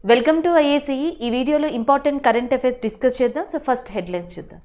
Welcome to IACE. ఈ వీడియోలో important current affairs discuss చేద్దాం. సో ఫస్ట్ హెడ్లైన్స్ చూద్దాం.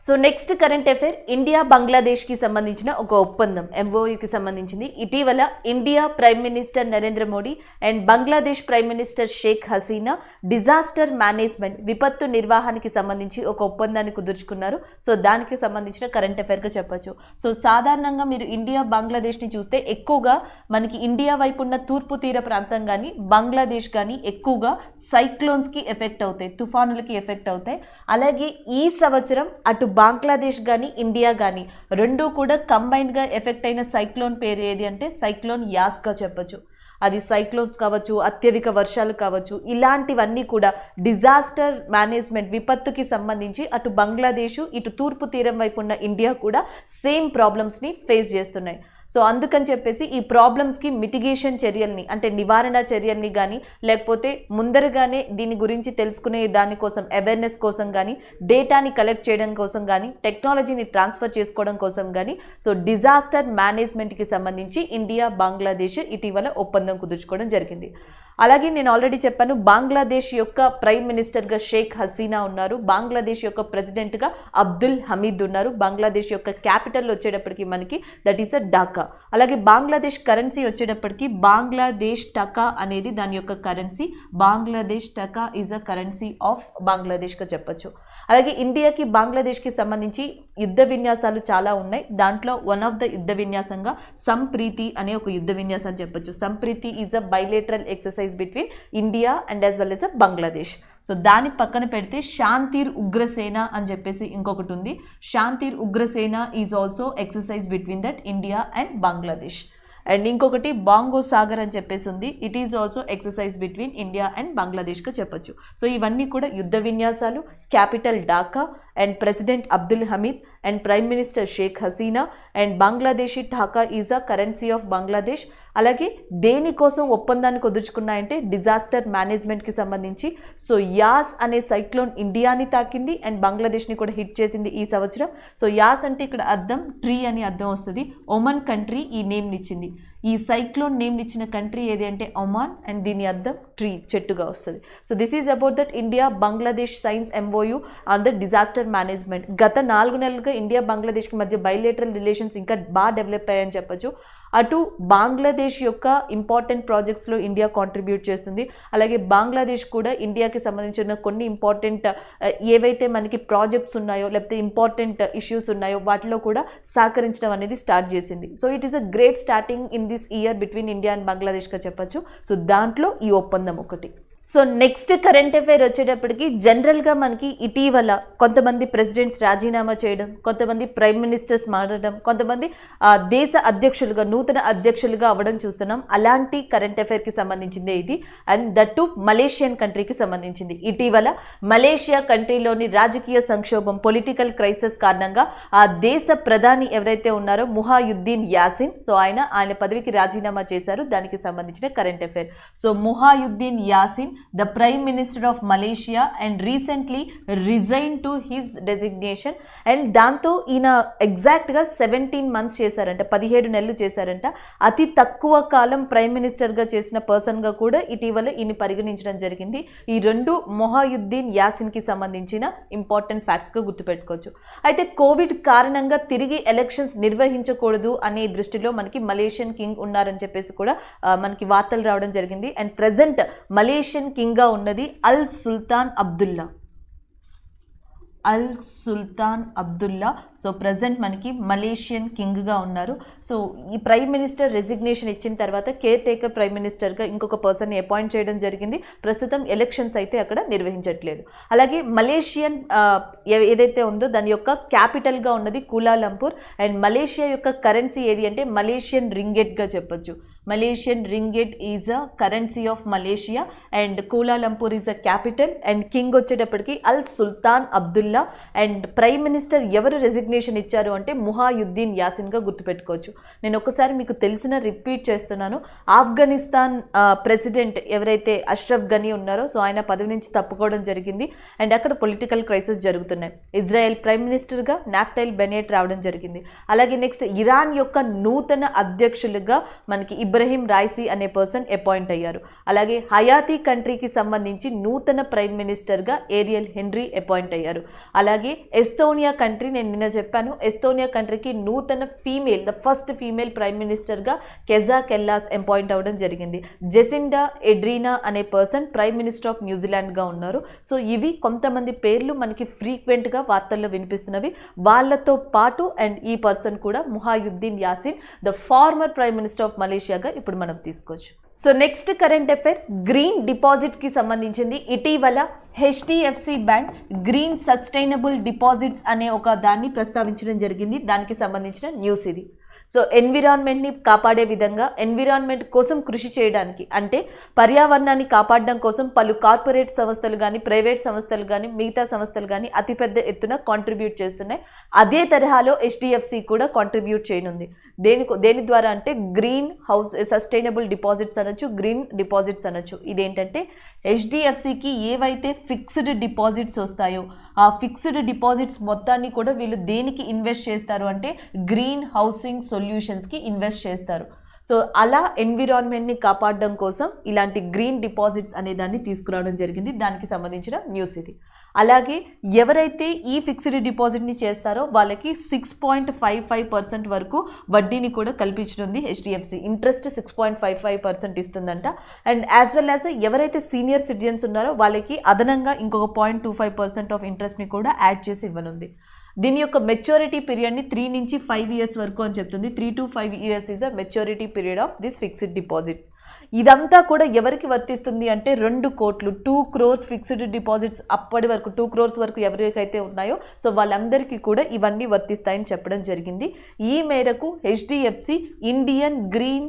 So next current affair, India బంగ్లాదేశ్కి సంబంధించిన ఒక ఒప్పందం ఎంఓయూకి సంబంధించింది. ఇటీవల India prime minister Narendra Modi and Bangladesh prime minister Sheikh Hasina disaster management విపత్తు నిర్వహణకి సంబంధించి ఒక ఒప్పందాన్ని కుదుర్చుకున్నారు. సో దానికి సంబంధించిన కరెంట్ అఫైర్గా చెప్పచ్చు. సో సాధారణంగా మీరు ఇండియా బంగ్లాదేశ్ని చూస్తే ఎక్కువగా మనకి ఇండియా వైపు ఉన్న తూర్పు తీర ప్రాంతం కానీ బంగ్లాదేశ్ కానీ ఎక్కువగా సైక్లోన్స్కి ఎఫెక్ట్ అవుతాయి, తుఫానులకి ఎఫెక్ట్ అవుతాయి. అలాగే ఈ సంవత్సరం అటు బంగ్లాదేశ్ కానీ ఇండియా కానీ రెండూ కూడా కంబైన్డ్గా ఎఫెక్ట్ అయిన సైక్లోన్ పేరు ఏది అంటే సైక్లోన్ యాస్గా చెప్పచ్చు. అది సైక్లోన్స్ కావచ్చు, అత్యధిక వర్షాలు కావచ్చు, ఇలాంటివన్నీ కూడా డిజాస్టర్ మేనేజ్మెంట్ విపత్తుకి సంబంధించి అటు బంగ్లాదేశ్ ఇటు తూర్పు తీరం వైపు ఉన్న ఇండియా కూడా సేమ్ ప్రాబ్లమ్స్ని ఫేస్ చేస్తున్నాయి. సో అందుకని చెప్పేసి ఈ ప్రాబ్లమ్స్కి మిటిగేషన్ చర్యల్ని అంటే నివారణ చర్యల్ని కానీ లేకపోతే ముందరగానే దీని గురించి తెలుసుకునే దానికోసం అవేర్నెస్ కోసం కానీ డేటాని కలెక్ట్ చేయడం కోసం కానీ టెక్నాలజీని ట్రాన్స్ఫర్ చేసుకోవడం కోసం కానీ సో డిజాస్టర్ మేనేజ్మెంట్కి సంబంధించి ఇండియా బంగ్లాదేశ్ ఇటీవల ఒప్పందం కుదుర్చుకోవడం జరిగింది. అలాగే నేను ఆల్రెడీ చెప్పాను, బంగ్లాదేశ్ యొక్క ప్రైమ్ మినిస్టర్గా షేక్ హసీనా ఉన్నారు, బంగ్లాదేశ్ యొక్క ప్రెసిడెంట్గా అబ్దుల్ హమీద్ ఉన్నారు. బంగ్లాదేశ్ యొక్క క్యాపిటల్ వచ్చేటప్పటికి మనకి దట్ ఈస్ ఢాకా. అలాగే బంగ్లాదేశ్ కరెన్సీ వచ్చేటప్పటికి బంగ్లాదేశ్ టకా అనేది దాని యొక్క currency. Bangladesh taka is a currency of బంగ్లాదేశ్గా చెప్పచ్చు. అలాగే ఇండియాకి బంగ్లాదేశ్కి సంబంధించి యుద్ధ విన్యాసాలు చాలా ఉన్నాయి. దాంట్లో వన్ ఆఫ్ ద యుద్ధ విన్యాసంగా సంప్రీతి అనే ఒక యుద్ధ విన్యాసాన్ని చెప్పచ్చు. Sampriti is a bilateral exercise between India and as well as a Bangladesh. So దాని పక్కన పెడితే శాంతిర్ ఉగ్రసేన అని చెప్పేసి ఇంకొకటి ఉంది. Shantir Ugrasena is also exercise between that India and Bangladesh. And ఇంకొకటి బాంగో సాగర్ అని చెప్పేసి ఉంది. It is also exercise between India and బంగ్లాదేశ్గా చెప్పచ్చు. సో ఇవన్నీ కూడా యుద్ధ విన్యాసాలు, capital Dhaka and president Abdul Hamid and prime minister Sheikh Hasina and Bangladeshi Dhaka is a currency of Bangladesh. అలాగే దేనికోసం ఒప్పందాన్ని కుదుర్చుకున్నాయంటే డిజాస్టర్ మేనేజ్మెంట్కి సంబంధించి. సో యాస్ అనే సైక్లోన్ ఇండియాని తాకింది అండ్ బంగ్లాదేశ్ని కూడా హిట్ చేసింది ఈ సంవత్సరం. సో యాస్ అంటే ఇక్కడ అర్థం ట్రీ అని అర్థం వస్తుంది. ఒమన్ కంట్రీ ఈ నేమ్ని ఇచ్చింది. ఈ సైక్లోన్ నేమ్ ఇచ్చిన కంట్రీ ఏది అంటే ఒమాన్ అండ్ దీని అర్థం ట్రీ, చెట్టుగా వస్తుంది. So this is about that India Bangladesh science MoU on the disaster management. గత 4 నెలలుగా ఇండియా బంగ్లాదేశ్కి మధ్య బైలేటరల్ రిలేషన్స్ ఇంకా బాగా డెవలప్ అయ్యాయని చెప్పచ్చు. అటు బంగ్లాదేశ్ యొక్క ఇంపార్టెంట్ ప్రాజెక్ట్స్లో ఇండియా కాంట్రిబ్యూట్ చేస్తుంది. అలాగే బంగ్లాదేశ్ కూడా ఇండియాకి సంబంధించిన కొన్ని ఇంపార్టెంట్ ఏవైతే మనకి ప్రాజెక్ట్స్ ఉన్నాయో లేకపోతే ఇంపార్టెంట్ ఇష్యూస్ ఉన్నాయో వాటిలో కూడా సహకరించడం అనేది స్టార్ట్ చేసింది. So it is a great starting in this year between India and బంగ్లాదేశ్గా చెప్పచ్చు. సో దాంట్లో ఈ ఒప్పందం ఒకటి. సో నెక్స్ట్ కరెంట్ అఫైర్ వచ్చేటప్పటికి జనరల్గా మనకి ఇటీవల కొంతమంది ప్రెసిడెంట్స్ రాజీనామా చేయడం, కొంతమంది ప్రైమ్ మినిస్టర్స్ మారడం, కొంతమంది దేశ అధ్యక్షులుగా నూతన అధ్యక్షులుగా అవ్వడం చూస్తున్నాం. అలాంటి కరెంట్ అఫైర్కి సంబంధించిందే ఇది. అండ్ దట్ టు మలేషియన్ కంట్రీకి సంబంధించింది. ఇటీవల మలేషియా కంట్రీలోని రాజకీయ సంక్షోభం, పొలిటికల్ క్రైసిస్ కారణంగా ఆ దేశ ప్రధాని ఎవరైతే ఉన్నారో ముహాయుద్దీన్ యాసిన్, సో ఆయన పదవికి రాజీనామా చేశారు. దానికి సంబంధించిన current affair. So Muhyiddin Yassin the Prime Minister of Malaysia, and recently resigned to his designation. And దాంతో ఈయన ఎగ్జాక్ట్గా 17 months చేశారంట, 17 నెలలు చేశారంట. అతి తక్కువ కాలం ప్రైమ్ మినిస్టర్గా చేసిన పర్సన్గా కూడా ఇటీవల ఈయన పరిగణించడం జరిగింది. ఈ రెండు మొహాయుద్దీన్ యాసిన్కి సంబంధించిన ఇంపార్టెంట్ ఫ్యాక్ట్స్గా గుర్తుపెట్టుకోవచ్చు. అయితే కోవిడ్ కారణంగా తిరిగి ఎలక్షన్స్ నిర్వహించకూడదు అనే దృష్టిలో మనకి మలేషియన్ కింగ్ ఉన్నారని చెప్పేసి కూడా మనకి వార్తలు రావడం జరిగింది. అండ్ ప్రజెంట్ మలేషియన్ కింగ్గా ఉన్నది అల్ సుల్తాన్ అబ్దుల్లా. సో ప్రజెంట్ మనకి మలేషియన్ కింగ్గా ఉన్నారు. సో ఈ ప్రైమ్ మినిస్టర్ రెసిగ్నేషన్ ఇచ్చిన తర్వాత కేర్ టేకర్ ప్రైమ్ మినిస్టర్గా ఇంకొక పర్సన్ని అపాయింట్ చేయడం జరిగింది. ప్రస్తుతం ఎలక్షన్స్ అయితే అక్కడ నిర్వహించట్లేదు. అలాగే మలేషియన్ ఏదైతే ఉందో దాని యొక్క క్యాపిటల్గా ఉన్నది కులాలంపూర్. అండ్ మలేషియా యొక్క కరెన్సీ ఏది అంటే మలేషియన్ రింగెట్గా చెప్పొచ్చు. Malaysian ringgit is a currency of Malaysia and కులాలంపూర్ is a capital. And king వచ్చేటప్పటికి అల్ సుల్తాన్ అబ్దుల్లా. అండ్ ప్రైమ్ మినిస్టర్ ఎవరు రెసిగ్నేషన్ ఇచ్చారు అంటే మొహాయుద్దీన్ యాసిన్గా గుర్తుపెట్టుకోవచ్చు. నేను ఒకసారి మీకు తెలిసిన రిపీట్ చేస్తున్నాను. ఆఫ్ఘనిస్తాన్ ప్రెసిడెంట్ ఎవరైతే అష్రఫ్ గనీ ఉన్నారో సో ఆయన పదవి నుంచి తప్పుకోవడం జరిగింది. అండ్ అక్కడ పొలిటికల్ క్రైసిస్ జరుగుతున్నాయి. ఇజ్రాయెల్ ప్రైమ్ మినిస్టర్గా నాఫ్టైల్ బెనెట్ రావడం జరిగింది. అలాగే నెక్స్ట్ ఇరాన్ యొక్క నూతన అధ్యక్షులుగా మనకి ఇబ్రహీం రైసీ అనే పర్సన్ అపాయింట్ అయ్యారు. అలాగే హయాతీ కంట్రీకి సంబంధించి నూతన ప్రైమ్ మినిస్టర్గా ఏరియల్ హెన్రీ అపాయింట్ అయ్యారు. అలాగే ఎస్తోనియా కంట్రీ, నేను నిన్న చెప్పాను, ఎస్తోనియా కంట్రీకి నూతన ద ఫస్ట్ ఫీమేల్ ప్రైమ్ మినిస్టర్గా కెజా కెల్లాస్ అపాయింట్ అవ్వడం జరిగింది. జెసిండా ఎడ్రీనా అనే పర్సన్ ప్రైమ్ మినిస్టర్ ఆఫ్ న్యూజిలాండ్గా ఉన్నారు. సో ఇవి కొంతమంది పేర్లు మనకి ఫ్రీక్వెంట్గా వార్తల్లో వినిపిస్తున్నవి. వాళ్ళతో పాటు అండ్ ఈ పర్సన్ కూడా Muhyiddin Yassin, the former prime minister of మలేషియాగా ఇప్పుడు మనం తీసుకోవచ్చు. So next current affair green డిపాజిట్స్కి సంబంధించింది. ఇటీవల HDFC bank green sustainable deposits అనే ఒక దాన్ని ప్రస్తావించడం జరిగింది. దానికి సంబంధించిన న్యూస్ ఇది. సో ఎన్విరాన్మెంట్ని కాపాడే విధంగా, ఎన్విరాన్మెంట్ కోసం కృషి చేయడానికి అంటే పర్యావరణాన్ని కాపాడడం కోసం పలు కార్పొరేట్ సంస్థలు కానీ, ప్రైవేట్ సంస్థలు కానీ, మిగతా సంస్థలు కానీ అతిపెద్ద ఎత్తున కాంట్రిబ్యూట్ చేస్తున్నాయి. అదే తరహాలో హెచ్డిఎఫ్సి కూడా కాంట్రిబ్యూట్ చేయనుంది. దేని ద్వారా అంటే గ్రీన్ హౌస్ సస్టైనబుల్ డిపాజిట్స్ అనొచ్చు, గ్రీన్ డిపాజిట్స్ అనొచ్చు. ఇదేంటంటే హెచ్డిఎఫ్సికి ఏవైతే ఫిక్స్డ్ డిపాజిట్స్ వస్తాయో ఆ ఫిక్స్డ్ డిపాజిట్స్ మొత్తాన్ని కూడా వీళ్ళు దేనికి ఇన్వెస్ట్ చేస్తారు అంటే గ్రీన్ హౌసింగ్ సొల్యూషన్స్కి ఇన్వెస్ట్ చేస్తారు. సో అలా ఎన్విరాన్మెంట్ని కాపాడడం కోసం ఇలాంటి గ్రీన్ డిపాజిట్స్ అనే దాన్ని తీసుకురావడం జరిగింది. దానికి సంబంధించిన న్యూస్ ఇది. అలాగే ఎవరైతే ఈ ఫిక్స్డ్ డిపాజిట్ని చేస్తారో వాళ్ళకి 6.55% వరకు వడ్డీని కూడా కల్పించనుంది హెచ్డిఎఫ్సి. ఇంట్రెస్ట్ 6.55% ఇస్తుందంట. అండ్ యాజ్ వెల్ యాజ్ ఎవరైతే సీనియర్ సిటిజన్స్ ఉన్నారో వాళ్ళకి అదనంగా ఇంకొక 0.25% ఆఫ్ ఇంట్రెస్ట్ని కూడా యాడ్ చేసి ఇవ్వనుంది. దీని యొక్క మెచ్యూరిటీ పీరియడ్ని 3 నుంచి 5 years వరకు అని చెప్తుంది. 3 to 5 years is a maturity period of this fixed deposits. ఇదంతా కూడా ఎవరికి వర్తిస్తుంది అంటే 2 కోట్లు 2 crores ఫిక్స్డ్ డిపాజిట్స్ అప్పటి వరకు 2 crores వరకు ఎవరికైతే ఉన్నాయో సో వాళ్ళందరికీ కూడా ఇవన్నీ వర్తిస్తాయని చెప్పడం జరిగింది. ఈ మేరకు హెచ్డిఎఫ్సి ఇండియన్ గ్రీన్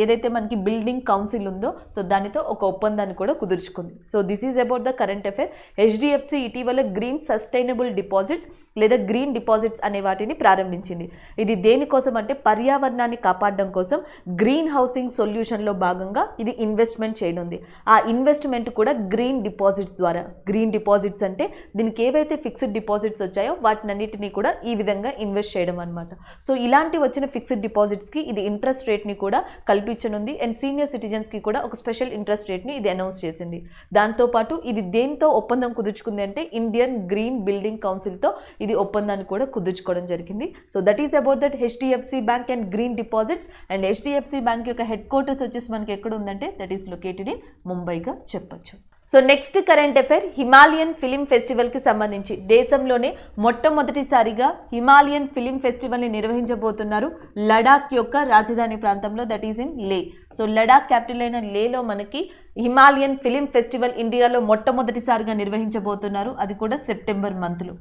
ఏదైతే మనకి బిల్డింగ్ కౌన్సిల్ ఉందో సో దానితో ఒక ఒప్పందాన్ని కూడా కుదుర్చుకుంది. So this is about the current affair. HDFC ఇటీవల గ్రీన్ సస్టైనబుల్ డిపాజిట్స్ లేదా గ్రీన్ డిపాజిట్స్ అనే వాటిని ప్రారంభించింది. ఇది దేనికోసం అంటే పర్యావరణాన్ని కాపాడడం కోసం గ్రీన్ హౌసింగ్ సొల్యూషన్లో భాగంగా ఇది ఇన్వెస్ట్మెంట్ చేయనుంది. ఆ ఇన్వెస్ట్మెంట్ కూడా గ్రీన్ డిపాజిట్స్ ద్వారా. గ్రీన్ డిపాజిట్స్ అంటే దీనికి ఏవైతే ఫిక్స్డ్ డిపాజిట్స్ వచ్చాయో వాటినన్నిటినీ కూడా ఈ విధంగా ఇన్వెస్ట్ చేయడం అనమాట. సో ఇలాంటి వచ్చిన ఫిక్స్డ్ డిపాజిట్స్కి ఇది ఇంట్రెస్ట్ రేట్ని కూడా కల్పించనుంది. అండ్ సీనియర్ సిటిజన్స్కి కూడా ఒక స్పెషల్ ఇంట్రెస్ట్ రేట్ని ఇది అనౌన్స్ చేసింది. దాంతోపాటు ఇది దేంతో ఒప్పందం కుదుర్చుకుంది అంటే ఇండియన్ గ్రీన్ బిల్డింగ్ కౌన్సిల్తో ఇది ఒప్పందాన్ని కూడా కుదుర్చుకోవడం జరిగింది. So that is about that HDFC bank and green deposits. And HDFC bank యొక్క హెడ్ క్వార్టర్స్ వచ్చేసి మనకి ఎక్కడ ఉందంటే దట్ ఈస్ లొకేటెడ్ ఇన్ ముంబైగా చెప్పొచ్చు. So next current affair Himalayan film ఫెస్టివల్కి సంబంధించి దేశంలోనే మొట్టమొదటిసారిగా హిమాలయన్ ఫిలిం ఫెస్టివల్ని నిర్వహించబోతున్నారు లడాక్ యొక్క రాజధాని ప్రాంతంలో, దట్ ఈస్ ఇన్ లే. సో లడాక్ క్యాపిటల్ అయిన లేలో మనకి హిమాలయన్ ఫిలిం ఫెస్టివల్ ఇండియాలో మొట్టమొదటిసారిగా నిర్వహించబోతున్నారు. అది కూడా సెప్టెంబర్ మంత్లో.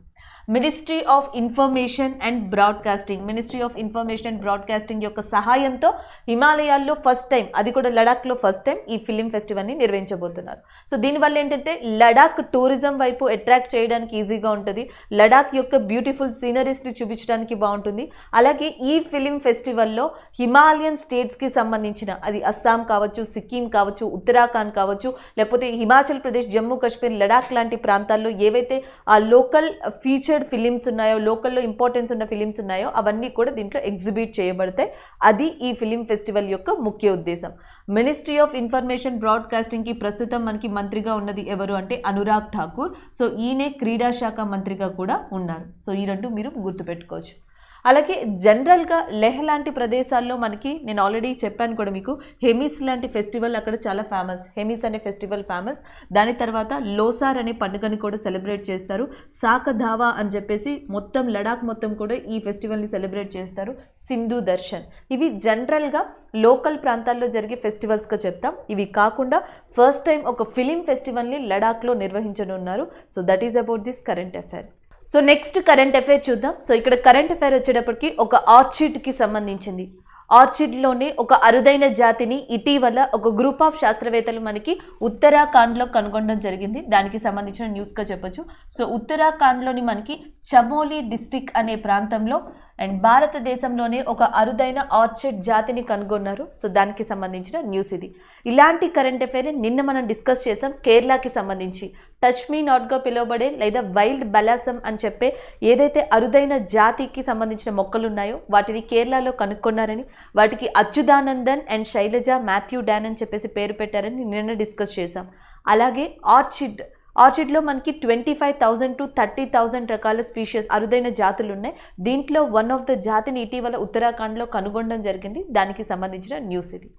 Ministry of information and broadcasting యొక్క సహాయంతో హిమాలయాల్లో ఫస్ట్ టైం, అది కూడా లడాఖ్లో ఫస్ట్ టైం ఈ ఫిలిం ఫెస్టివల్ని నిర్వహించబోతున్నారు. సో దీనివల్ల ఏంటంటే లడాక్ టూరిజం వైపు అట్రాక్ట్ చేయడానికి ఈజీగా ఉంటుంది, లడాక్ యొక్క బ్యూటిఫుల్ సీనరీస్ని చూపించడానికి బాగుంటుంది. అలాగే ఈ ఫిలిం ఫెస్టివల్లో హిమాలయన్ స్టేట్స్కి సంబంధించిన, అది అస్సాం కావచ్చు, సిక్కిం కావచ్చు, ఉత్తరాఖండ్ కావచ్చు, లేకపోతే హిమాచల్ ప్రదేశ్, జమ్మూ కాశ్మీర్, లడాక్ లాంటి ప్రాంతాల్లో ఏవైతే ఆ లోకల్ ఫీచర్డ్ ఫిలిమ్స్ ఉన్నాయో, లోకల్లో ఇంపార్టెన్స్ ఉన్న ఫిలిమ్స్ ఉన్నాయో అవన్నీ కూడా దీంట్లో ఎగ్జిబిట్ చేయబడతాయి. అది ఈ ఫిలిం ఫెస్టివల్ యొక్క ముఖ్య ఉద్దేశం. మినిస్ట్రీ ఆఫ్ ఇన్ఫర్మేషన్ బ్రాడ్కాస్టింగ్కి ప్రస్తుతం మనకి మంత్రిగా ఉన్నది ఎవరు అంటే అనురాగ్ ఠాకూర్. సో ఈయనే క్రీడా శాఖ మంత్రిగా కూడా ఉన్నారు. సో ఈ రెండు మీరు గుర్తుపెట్టుకోవచ్చు. అలాగే జనరల్గా లెహ్ లాంటి ప్రదేశాల్లో మనకి, నేను ఆల్రెడీ చెప్పాను కూడా మీకు, హెమిస్ లాంటి ఫెస్టివల్ అక్కడ చాలా ఫేమస్. హెమిస్ అనే ఫెస్టివల్ ఫేమస్. దాని తర్వాత లోసార్ అనే పండుగని కూడా సెలబ్రేట్ చేస్తారు. సాకధావా అని చెప్పేసి మొత్తం లడాక్ మొత్తం కూడా ఈ ఫెస్టివల్ని సెలబ్రేట్ చేస్తారు. సింధు దర్శన్, ఇవి జనరల్గా లోకల్ ప్రాంతాల్లో జరిగే ఫెస్టివల్స్గా చెప్తాం. ఇవి కాకుండా ఫస్ట్ టైం ఒక ఫిలిం ఫెస్టివల్ని లడాక్లో నిర్వహించనున్నారు. So that is about this current affair. So next current affair చూద్దాం. సో ఇక్కడ కరెంట్ అఫైర్ వచ్చేటప్పటికి ఒక ఆర్చిడ్కి సంబంధించింది. ఆర్చిడ్లోనే ఒక అరుదైన జాతిని ఇటీవల ఒక గ్రూప్ ఆఫ్ శాస్త్రవేత్తలు మనకి ఉత్తరాఖండ్లో కనుగొనడం జరిగింది. దానికి సంబంధించిన న్యూస్గా చెప్పొచ్చు. సో ఉత్తరాఖండ్లోని మనకి చమోలి డిస్టిక్ అనే ప్రాంతంలో అండ్ భారతదేశంలోనే ఒక అరుదైన ఆర్చిడ్ జాతిని కనుగొన్నారు. సో దానికి సంబంధించిన న్యూస్ ఇది. ఇలాంటి కరెంట్ అఫైర్ నిన్న మనం డిస్కస్ చేసాం కేరళకి సంబంధించి. టచ్ మీ నాట్గా పిలువబడే లేదా వైల్డ్ బలాసమ్ అని చెప్పే ఏదైతే అరుదైన జాతికి సంబంధించిన మొక్కలు ఉన్నాయో వాటిని కేరళలో కనుక్కున్నారని, వాటికి అచ్యుతానందన్ అండ్ శైలజ మాథ్యూ డాన్ అని చెప్పేసి పేరు పెట్టారని నిన్న డిస్కస్ చేసాం. అలాగే ఆర్చిడ్లో మనకి 25,000 to 30,000 రకాల స్పీషియస్ అరుదైన జాతులు ఉన్నాయి. దీంట్లో వన్ ఆఫ్ ద జాతిని ఇటీవల ఉత్తరాఖండ్లో కనుగొనడం జరిగింది. దానికి సంబంధించిన న్యూస్ ఇది.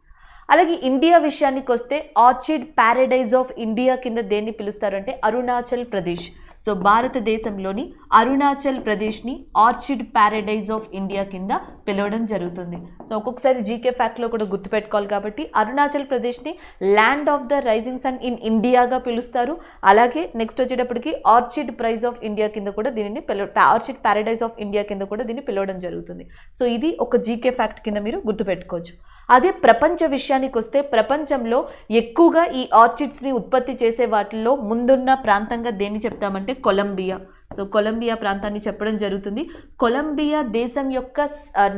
అలాగే ఇండియా విషయానికి వస్తే ఆర్చిడ్ ప్యారడైజ్ ఆఫ్ ఇండియా కింద దేన్ని పిలుస్తారంటే అరుణాచల్ ప్రదేశ్. సో భారతదేశంలోని అరుణాచల్ ప్రదేశ్ని ఆర్చిడ్ ప్యారడైజ్ ఆఫ్ ఇండియా కింద పిలవడం జరుగుతుంది. సో ఒక్కొక్కసారి జీకే ఫ్యాక్ట్లో కూడా గుర్తుపెట్టుకోవాలి కాబట్టి అరుణాచల్ ప్రదేశ్ని land of the rising sun in ఇండియాగా పిలుస్తారు. అలాగే నెక్స్ట్ వచ్చేటప్పటికి ఆర్చిడ్ ప్రైజ్ ఆఫ్ ఇండియా కింద కూడా దీనిని ఆర్చిడ్ ప్యారడైజ్ ఆఫ్ ఇండియా కింద కూడా దీన్ని పిలవడం జరుగుతుంది. సో ఇది ఒక జీకే ఫ్యాక్ట్ కింద మీరు గుర్తుపెట్టుకోవచ్చు. అదే ప్రపంచ విషయానికి వస్తే ప్రపంచంలో ఎక్కువగా ఈ ఆర్చిడ్స్ని ఉత్పత్తి చేసే వాటిల్లో ముందున్న ప్రాంతంగా దేన్ని చెప్తామంటే కొలంబియా. సో కొలంబియా ప్రాంతాన్ని చెప్పడం జరుగుతుంది. కొలంబియా దేశం యొక్క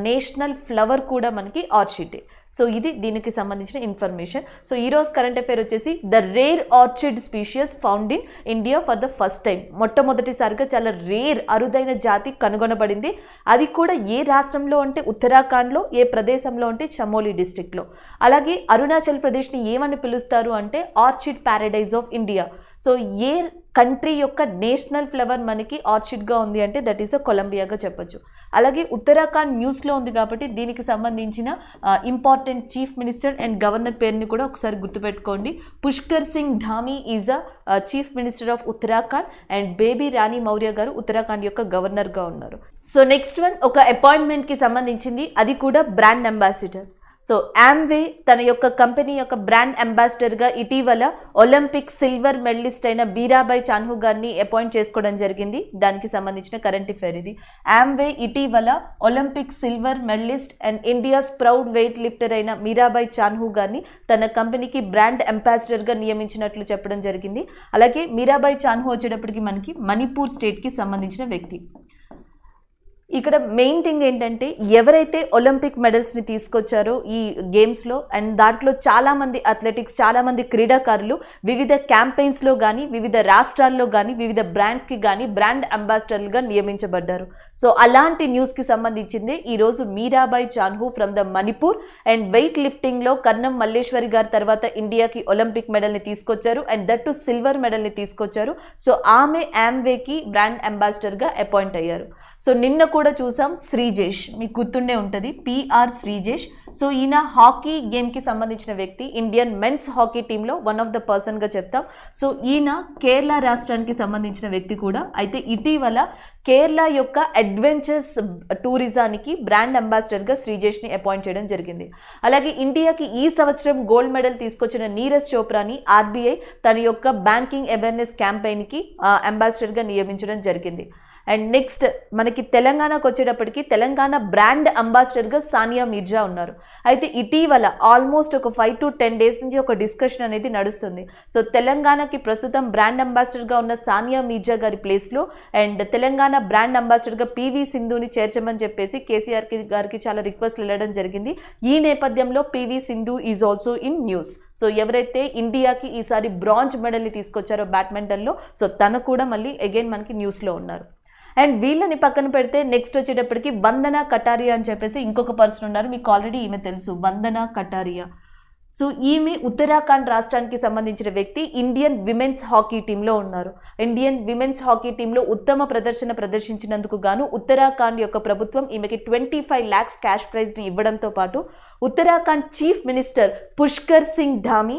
నేషనల్ ఫ్లవర్ కూడా మనకి ఆర్చిడ్. సో ఇది దీనికి సంబంధించిన ఇన్ఫర్మేషన్. సో ఈరోజు కరెంట్ అఫైర్ వచ్చేసి the rare orchid spacious found in India for the first time. మొట్టమొదటిసారిగా చాలా రేర్ అరుదైన జాతి కనుగొనబడింది. అది కూడా ఏ రాష్ట్రంలో అంటే ఉత్తరాఖండ్లో, ఏ ప్రదేశంలో అంటే చమోలి డిస్ట్రిక్ట్లో. అలాగే అరుణాచల్ ప్రదేశ్ని ఏమని పిలుస్తారు అంటే orchid paradise of India. So A country యొక్క నేషనల్ ఫ్లవర్ మనకి ఆర్చిడ్గా ఉంది అంటే దట్ ఈస్ కొలంబియాగా చెప్పొచ్చు. అలాగే ఉత్తరాఖండ్ న్యూస్లో ఉంది కాబట్టి దీనికి సంబంధించిన important chief minister and governor పేరుని కూడా ఒకసారి గుర్తుపెట్టుకోండి. Pushkar Singh Dhami is a chief minister of Uttarakhand and Baby Rani Maurya garu Uttarakhand యొక్క గవర్నర్గా ఉన్నారు. సో నెక్స్ట్ వన్ ఒక అపాయింట్మెంట్కి సంబంధించింది, అది కూడా బ్రాండ్ అంబాసిడర్. సో ఆమ్వే తన యొక్క కంపెనీ యొక్క బ్రాండ్ అంబాసిడర్గా ఇటీవల ఒలింపిక్ సిల్వర్ మెడలిస్ట్ అయిన మీరాబాయి చాన్హు గారిని అపాయింట్ చేసుకోవడం జరిగింది. దానికి సంబంధించిన కరెంట్ అఫైర్ ఇది. ఆమ్వే ఇటీవల Olympic silver medallist and India's proud weightlifter అయిన మీరాబాయి చాన్హు గారిని తన కంపెనీకి బ్రాండ్ అంబాసిడర్గా నియమించినట్లు చెప్పడం జరిగింది. అలాగే మీరాబాయి చాన్హు వచ్చేటప్పటికి మనకి మణిపూర్ స్టేట్కి సంబంధించిన వ్యక్తి. ఇక్కడ మెయిన్ థింగ్ ఏంటంటే ఎవరైతే ఒలింపిక్ మెడల్స్ని తీసుకొచ్చారో ఈ గేమ్స్లో అండ్ దాంట్లో చాలామంది అథ్లెటిక్స్, చాలామంది క్రీడాకారులు వివిధ క్యాంపెయిన్స్లో కానీ, వివిధ రాష్ట్రాల్లో కానీ, వివిధ బ్రాండ్స్కి కానీ బ్రాండ్ అంబాసిడర్లుగా నియమించబడ్డారు. సో అలాంటి న్యూస్కి సంబంధించింది ఈరోజు Mirabai Chanu from the Manipur and weight లిఫ్టింగ్లో కర్ణం మల్లేశ్వరి గారి తర్వాత ఇండియాకి ఒలింపిక్ మెడల్ని తీసుకొచ్చారు అండ్ దట్ టు సిల్వర్ మెడల్ని తీసుకొచ్చారు. సో ఆమె ఆమ్వేకి బ్రాండ్ అంబాసిడర్గా అపాయింట్ అయ్యారు. సో నిన్న కూడా చూసాం శ్రీజేష్, మీకు గుర్తుండే ఉంటుంది, పిఆర్ శ్రీజేష్. సో ఈయన హాకీ గేమ్కి సంబంధించిన వ్యక్తి, ఇండియన్ మెన్స్ హాకీ టీంలో వన్ ఆఫ్ ద పర్సన్గా చెప్తాం. సో ఈయన కేరళ రాష్ట్రానికి సంబంధించిన వ్యక్తి కూడా. అయితే ఇటీవల కేరళ యొక్క అడ్వెంచర్స్ టూరిజానికి బ్రాండ్ అంబాసిడర్గా శ్రీజేష్ని అపాయింట్ చేయడం జరిగింది. అలాగే ఇండియాకి ఈ సంవత్సరం గోల్డ్ మెడల్ తీసుకొచ్చిన నీరజ్ చోప్రాని ఆర్బీఐ తన యొక్క బ్యాంకింగ్ అవేర్నెస్ క్యాంపెయిన్కి అంబాసిడర్గా నియమించడం జరిగింది. అండ్ నెక్స్ట్ మనకి తెలంగాణకు వచ్చేటప్పటికి తెలంగాణ బ్రాండ్ అంబాసిడర్గా సానియా మీర్జా ఉన్నారు. అయితే ఇటీవల ఆల్మోస్ట్ ఒక 5 to 10 days నుంచి ఒక డిస్కషన్ అనేది నడుస్తుంది. సో తెలంగాణకి ప్రస్తుతం బ్రాండ్ అంబాసిడర్గా ఉన్న సానియా మీర్జా గారి ప్లేస్లో అండ్ తెలంగాణ బ్రాండ్ అంబాసిడర్గా పివి సింధుని చేర్చమని చెప్పేసి కేసీఆర్ గారికి చాలా రిక్వెస్ట్లు వెళ్ళడం జరిగింది. ఈ నేపథ్యంలో PV Sindhu is also in news. So ఎవరైతే ఇండియాకి ఈసారి బ్రాంజ్ మెడల్ని తీసుకొచ్చారో బ్యాడ్మింటన్లో, సో తను కూడా మళ్ళీ అగైన్ మనకి న్యూస్లో ఉన్నారు. అండ్ వీళ్ళని పక్కన పెడితే నెక్స్ట్ వచ్చేటప్పటికి వందన కటారియా అని చెప్పేసి ఇంకొక పర్సన్ ఉన్నారు. మీకు ఆల్రెడీ ఈమె తెలుసు, వందన కటారియా. సో ఈమె ఉత్తరాఖండ్ రాష్ట్రానికి సంబంధించిన వ్యక్తి. ఇండియన్ విమెన్స్ హాకీ టీంలో ఉన్నారు. ఇండియన్ విమెన్స్ హాకీ టీంలో ఉత్తమ ప్రదర్శన ప్రదర్శించినందుకు గాను ఉత్తరాఖండ్ యొక్క ప్రభుత్వం ఈమెకి 25 lakhs క్యాష్ ప్రైజ్ని ఇవ్వడంతో పాటు ఉత్తరాఖండ్ చీఫ్ మినిస్టర్ పుష్కర్ సింగ్ ధామీ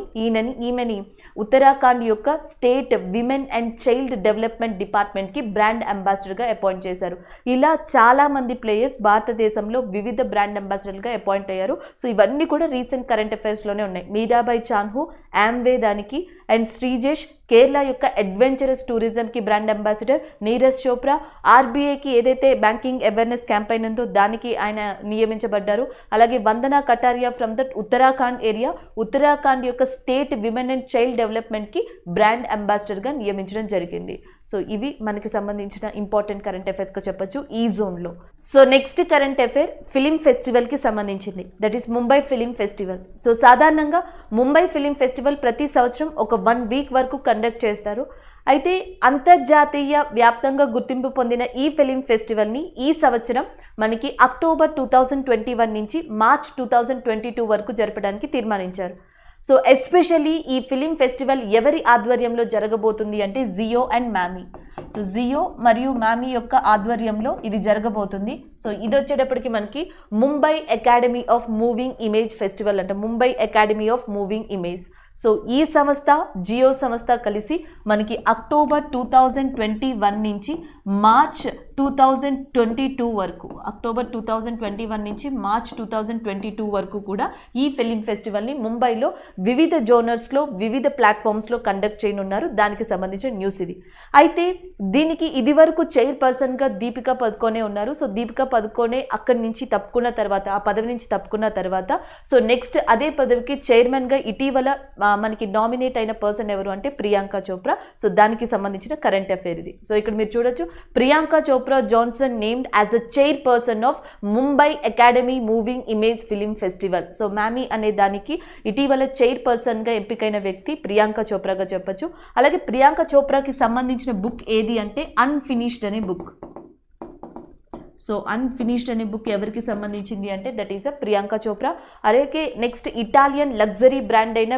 ఈమెని ఉత్తరాఖండ్ యొక్క state women and child development డిపార్ట్మెంట్కి బ్రాండ్ అంబాసిడర్గా అపాయింట్ చేశారు. ఇలా చాలామంది ప్లేయర్స్ భారతదేశంలో వివిధ బ్రాండ్ అంబాసిడర్గా అపాయింట్ అయ్యారు. సో ఇవన్నీ కూడా రీసెంట్ కరెంట్ అఫైర్స్లోనే ఉన్నాయి. మీరాబాయ్ చాన్హు ఆమ్వే దానికి, అండ్ శ్రీజేష్ కేరళ యొక్క అడ్వెంచరస్ టూరిజంకి బ్రాండ్ అంబాసిడర్, నీరజ్ చోప్రా ఆర్బీఐకి ఏదైతే బ్యాంకింగ్ అవేర్నెస్ క్యాంపెయిన్ ఉందో దానికి ఆయన నియమించబడ్డారు. అలాగే Vandana Kataria from that Uttarakhand area, Uttarakhand యొక్క స్టేట్ విమెన్ అండ్ చైల్డ్ డెవలప్మెంట్కి బ్రాండ్ అంబాసిడర్గా నియమించడం జరిగింది. సో ఇవి మనకి సంబంధించిన ఇంపార్టెంట్ కరెంట్ అఫైర్స్గా చెప్పొచ్చు ఈ జోన్లో. So next current affair film ఫెస్టివల్కి సంబంధించింది, that is Mumbai film festival. So సాధారణంగా ముంబై ఫిలిం ఫెస్టివల్ ప్రతి సంవత్సరం ఒక 1 week వరకు కండక్ట్ చేస్తారు. అయితే అంతర్జాతీయ వ్యాప్తంగా గుర్తింపు పొందిన ఈ ఫిలిం ఫెస్టివల్ని ఈ సంవత్సరం మనకి అక్టోబర్ 2021 నుంచి మార్చ్ 2022 వరకు జరపడానికి తీర్మానించారు. సో ఎస్పెషల్లీ ఈ ఫిలిం ఫెస్టివల్ ఎవరి ఆధ్వర్యంలో జరగబోతుంది అంటే జియో అండ్ మ్యామీ. సో జియో మరియు మ్యామీ యొక్క ఆధ్వర్యంలో ఇది జరగబోతుంది. సో ఇది వచ్చేటప్పటికి మనకి Mumbai academy of moving image festival అంట, Mumbai academy of moving image. So ఈ సంస్థ జియో సంస్థ కలిసి మనకి అక్టోబర్ 2021 నుంచి మార్చ్ 2022 వరకు, అక్టోబర్ 2021 నుంచి మార్చ్ 2022 వరకు కూడా ఈ ఫిలిం ఫెస్టివల్ని ముంబైలో వివిధ జోనర్స్లో వివిధ ప్లాట్ఫామ్స్లో కండక్ట్ చేయనున్నారు. దానికి సంబంధించిన న్యూస్ ఇది. అయితే దీనికి ఇది వరకు చైర్పర్సన్గా దీపికా పదుకోనే ఉన్నారు. సో దీపికా పదుకోనే అక్కడి నుంచి తప్పుకున్న తర్వాత, ఆ పదవి నుంచి తప్పుకున్న తర్వాత, సో నెక్స్ట్ అదే పదవికి చైర్మన్గా ఇటీవల మనకి నామినేట్ అయిన పర్సన్ ఎవరు అంటే ప్రియాంక చోప్రా. సో దానికి సంబంధించిన కరెంట్ అఫైర్ ఇది. సో ఇక్కడ మీరు చూడొచ్చు, Priyanka Chopra Johnson named as a chairperson of Mumbai academy moving image film festival. So mummy అనే దానికి ఇటీవల చైర్పర్సన్గా ఎంపికైన వ్యక్తి ప్రియాంక చోప్రాగా చెప్పొచ్చు. అలాగే ప్రియాంక చోప్రాకి సంబంధించిన బుక్ ఏది అంటే అన్ఫినిష్డ్ అనే బుక్. సో అన్ఫినిష్డ్ అనే బుక్ ఎవరికి సంబంధించింది అంటే that is a Priyanka Chopra. అలాగే నెక్స్ట్ ఇటాలియన్ లగ్జరీ బ్రాండ్ అయిన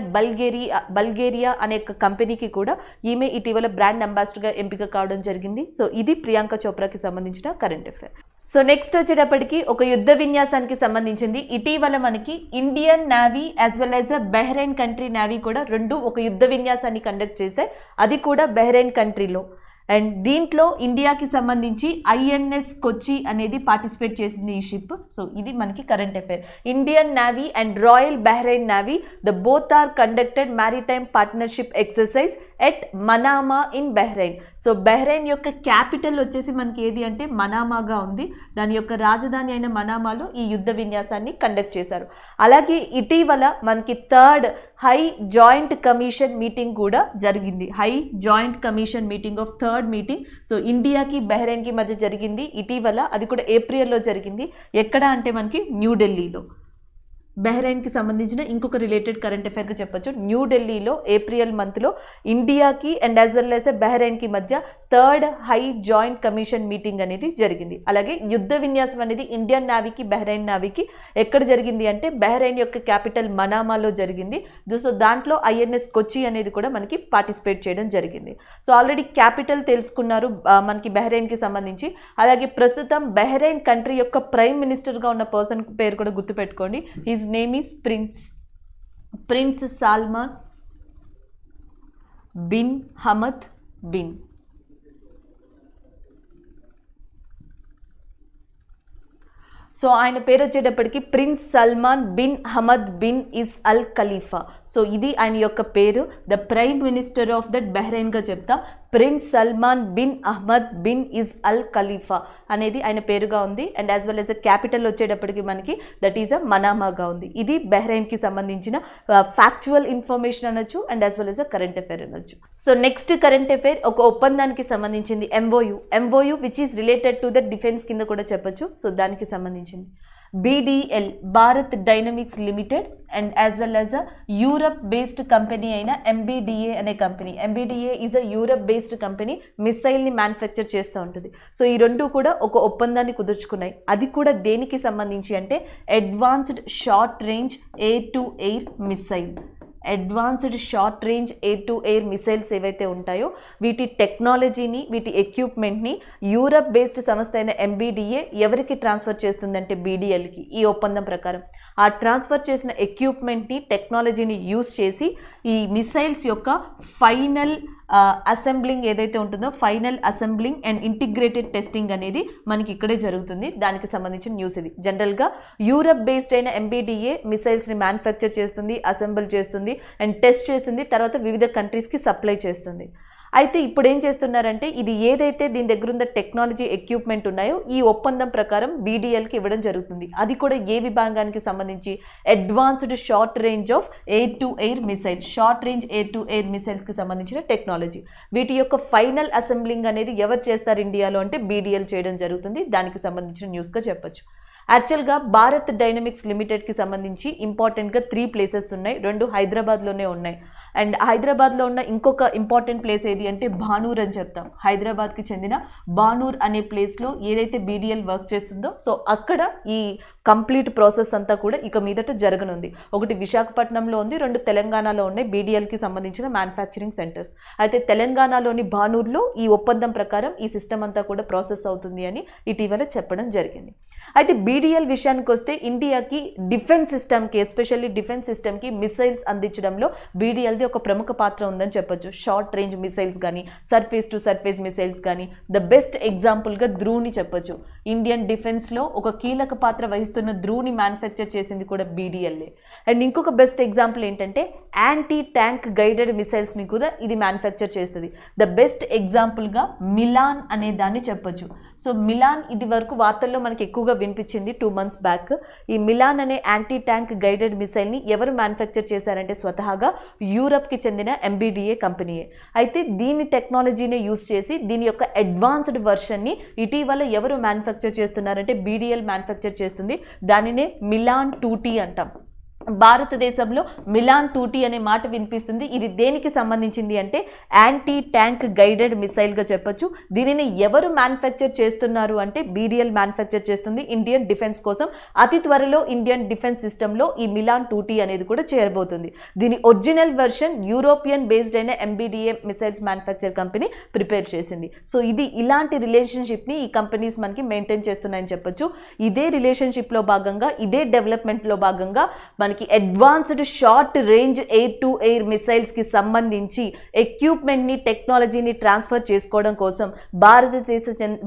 బల్గేరియా అనే కంపెనీకి కూడా ఈమె ఇటీవల బ్రాండ్ అంబాసిడర్గా ఎంపిక కావడం జరిగింది. సో ఇది ప్రియాంక చోప్రాకి సంబంధించిన కరెంట్ అఫైర్. సో నెక్స్ట్ వచ్చేటప్పటికి ఒక యుద్ధ విన్యాసానికి సంబంధించింది. ఇటీవల మనకి Indian navy as well as Bahrain country navy కూడా రెండు ఒక యుద్ధ విన్యాసాన్ని కండక్ట్ చేశాయి. అది కూడా బహ్రెయిన్ కంట్రీలో. అండ్ దీంట్లో ఇండియాకి సంబంధించి ఐఎన్ఎస్ కొచ్చి అనేది పార్టిసిపేట్ చేసింది ఈ షిప్. సో ఇది మనకి current affair. Indian Navy and Royal Bahrain Navy the both are conducted maritime partnership exercise at Manama in Bahrain. So Bahrain యొక్క క్యాపిటల్ వచ్చేసి మనకి ఏది అంటే మనామాగా ఉంది. దాని యొక్క రాజధాని అయిన మనామాలో ఈ యుద్ధ విన్యాసాన్ని కండక్ట్ చేశారు. అలాగే ఇటీవల మనకి 3rd high joint commission meeting కూడా జరిగింది. High joint commission meeting of 3rd meeting. So ఇండియాకి బహ్రెయిన్కి మధ్య జరిగింది ఇటీవల. అది కూడా ఏప్రిల్లో జరిగింది. ఎక్కడ అంటే మనకి న్యూఢిల్లీలో. బహ్రెయిన్కి సంబంధించిన ఇంకొక రిలేటెడ్ కరెంట్ అఫైర్గా చెప్పొచ్చు. న్యూఢిల్లీలో ఏప్రిల్ మంత్లో ఇండియాకి అండ్ యాజ్ వెల్ యాజ్ బహ్రెయిన్కి మధ్య 3rd high joint commission meeting అనేది జరిగింది. అలాగే యుద్ధ విన్యాసం అనేది ఇండియన్ నేవీకి బహ్రెయిన్ నేవీకి ఎక్కడ జరిగింది అంటే బహ్రెయిన్ యొక్క క్యాపిటల్ మనామాలో జరిగింది. సో దాంట్లో ఐఎన్ఎస్ కొచ్చి అనేది కూడా మనకి పార్టిసిపేట్ చేయడం జరిగింది. సో ఆల్రెడీ క్యాపిటల్ తెలుసుకున్నారు మనకి బహ్రెయిన్కి సంబంధించి. అలాగే ప్రస్తుతం బహ్రెయిన్ కంట్రీ యొక్క ప్రైమ్ మినిస్టర్గా ఉన్న పర్సన్ పేరు కూడా గుర్తుపెట్టుకోండి. His name is Prince Salman bin Hamad bin. So ఆయన పేరు వచ్చేటప్పటికి prince Salman bin Hamad bin Isa al Khalifa. So ఇది ఆయన యొక్క పేరు. The prime minister of that బహ్రెయిన్గా చెప్తాం. Prince Salman bin Ahmad bin Isa al Khalifa అనేది ఆయన పేరుగా ఉంది. And as well as a capital వచ్చేటప్పటికి మనకి దట్ ఈజ్ అ మనామాగా ఉంది. ఇది బహ్రెయిన్కి సంబంధించిన ఫ్యాక్చువల్ ఇన్ఫర్మేషన్ అనొచ్చు and as well as a current affair అనొచ్చు. సో నెక్స్ట్ కరెంట్ అఫైర్ ఒక ఒప్పందానికి సంబంధించింది MOU which is related to the defence కింద కూడా చెప్పొచ్చు. సో దానికి సంబంధించింది BDL Bharat dynamics limited and as well as a Europe based company అయిన MBDA అనే కంపెనీ. MBDA is a Europe based company, మిసైల్ని మ్యానుఫ్యాక్చర్ చేస్తూ ఉంటుంది. సో ఈ రెండు కూడా ఒక ఒప్పందాన్ని కుదుర్చుకున్నాయి. అది కూడా దేనికి సంబంధించి అంటే advanced short range air to air missile. Advanced short range air to air missiles ఏవైతే ఉంటాయో వీటి టెక్నాలజీని, వీటి ఎక్విప్మెంట్ని యూరప్ బేస్డ్ సంస్థ అయిన MBDA ఎవరికి ట్రాన్స్ఫర్ చేస్తుందంటే BDLకి. ఈ ఒప్పందం ప్రకారం ఆ ట్రాన్స్ఫర్ చేసిన ఎక్విప్మెంట్ని, టెక్నాలజీని యూజ్ చేసి ఈ మిసైల్స్ యొక్క ఫైనల్ అసెంబ్లింగ్ ఏదైతే ఉంటుందో, final assembling and integrated testing అనేది మనకి ఇక్కడే జరుగుతుంది. దానికి సంబంధించిన న్యూస్ ఇది. జనరల్గా యూరప్ బేస్డ్ అయిన MBDA మిసైల్స్ని మ్యానుఫ్యాక్చర్ చేస్తుంది, అసెంబుల్ చేస్తుంది అండ్ టెస్ట్ చేస్తుంది, తర్వాత వివిధ కంట్రీస్కి సప్లై చేస్తుంది. అయితే ఇప్పుడు ఏం చేస్తున్నారంటే ఇది ఏదైతే దీని దగ్గర ఉన్న టెక్నాలజీ ఎక్విప్మెంట్ ఉన్నాయో ఈ ఒప్పందం ప్రకారం BDLకి ఇవ్వడం జరుగుతుంది. అది కూడా ఏ విభాగానికి సంబంధించి advanced short range of air to air missile, short range air to air మిసైల్స్కి సంబంధించిన టెక్నాలజీ. వీటి యొక్క ఫైనల్ అసెంబ్లింగ్ అనేది ఎవరు చేస్తారు ఇండియాలో అంటే BDL చేయడం జరుగుతుంది. దానికి సంబంధించిన న్యూస్గా చెప్పొచ్చు. యాక్చువల్గా భారత్ డైనమిక్స్ లిమిటెడ్కి సంబంధించి ఇంపార్టెంట్గా 3 ప్లేసెస్ ఉన్నాయి. 2 హైదరాబాద్లోనే ఉన్నాయి. అండ్ హైదరాబాద్లో ఉన్న ఇంకొక ఇంపార్టెంట్ ప్లేస్ ఏది అంటే భానూర్ అని చెప్తాం. హైదరాబాద్కి చెందిన భానూర్ అనే ప్లేస్లో ఏదైతే BDL వర్క్ చేస్తుందో సో అక్కడ ఈ కంప్లీట్ ప్రాసెస్ అంతా కూడా ఇక మీదట జరగనుంది. ఒకటి విశాఖపట్నంలో ఉంది, 2 తెలంగాణలో ఉన్నాయి BDLకి సంబంధించిన మ్యానుఫ్యాక్చరింగ్ సెంటర్స్. అయితే తెలంగాణలోని భానూర్లో ఈ ఒప్పందం ప్రకారం ఈ సిస్టమ్ అంతా కూడా ప్రాసెస్ అవుతుంది అని ఇటీవల చెప్పడం జరిగింది. అయితే BDL విషయానికి వస్తే ఇండియాకి డిఫెన్స్ సిస్టమ్కి, ఎస్పెషల్లీ డిఫెన్స్ సిస్టమ్కి మిసైల్స్ అందించడంలో BDLది ఒక ప్రముఖ పాత్ర ఉందని చెప్పొచ్చు. షార్ట్ రేంజ్ మిసైల్స్ కానీ, సర్ఫేస్ టు సర్ఫేస్ మిసైల్స్ కానీ, ద బెస్ట్ ఎగ్జాంపుల్గా ధ్రువ్ని చెప్పొచ్చు. ఇండియన్ డిఫెన్స్లో ఒక కీలక పాత్ర వహిస్తున్న ధ్రువ్ని మ్యానుఫ్యాక్చర్ చేసింది కూడా BDLే. అండ్ ఇంకొక బెస్ట్ ఎగ్జాంపుల్ ఏంటంటే యాంటీ ట్యాంక్ గైడెడ్ మిసైల్స్ని కూడా ఇది మ్యానుఫ్యాక్చర్ చేస్తుంది. ద బెస్ట్ ఎగ్జాంపుల్గా మిలాన్ అనే దాన్ని చెప్పొచ్చు. సో మిలాన్ ఇది వరకు వార్తల్లో మనకి ఎక్కువగా వినిపించింది 2 months బ్యాక్. ఈ మిలాన్ అనే యాంటీ ట్యాంక్ గైడెడ్ మిసైల్ని ఎవరు మ్యానుఫ్యాక్చర్ చేశారంటే స్వతహాగా యూరప్కి చెందిన MBDA కంపెనీయే. అయితే దీని టెక్నాలజీని యూజ్ చేసి దీని యొక్క అడ్వాన్స్డ్ వర్షన్ని ఇటీవల ఎవరు మ్యానుఫ్యాక్చర్ చేస్తున్నారంటే BDL మ్యానుఫ్యాక్చర్ చేస్తుంది. దానినే మిలాన్ 2T అంటాం. భారతదేశంలో మిలాన్ 2T అనే మాట వినిపిస్తుంది. ఇది దేనికి సంబంధించింది అంటే యాంటీ ట్యాంక్ గైడెడ్ మిసైల్గా చెప్పొచ్చు. దీనిని ఎవరు మ్యానుఫ్యాక్చర్ చేస్తున్నారు అంటే BDL మ్యానుఫ్యాక్చర్ చేస్తుంది ఇండియన్ డిఫెన్స్ కోసం. అతి త్వరలో ఇండియన్ డిఫెన్స్ సిస్టంలో ఈ మిలాన్ 2T అనేది కూడా చేరబోతుంది. దీని ఒరిజినల్ వెర్షన్ యూరోపియన్ బేస్డ్ అయిన MBDA missiles manufacture company prepare చేసింది. సో ఇది ఇలాంటి రిలేషన్షిప్ని ఈ కంపెనీస్ మనకి మెయింటైన్ చేస్తున్నాయని చెప్పొచ్చు. ఇదే రిలేషన్షిప్లో భాగంగా, ఇదే డెవలప్మెంట్లో భాగంగా మనకి advanced short range air to air మిసైల్స్కి సంబంధించి ఎక్విప్మెంట్ని, టెక్నాలజీని ట్రాన్స్ఫర్ చేసుకోవడం కోసం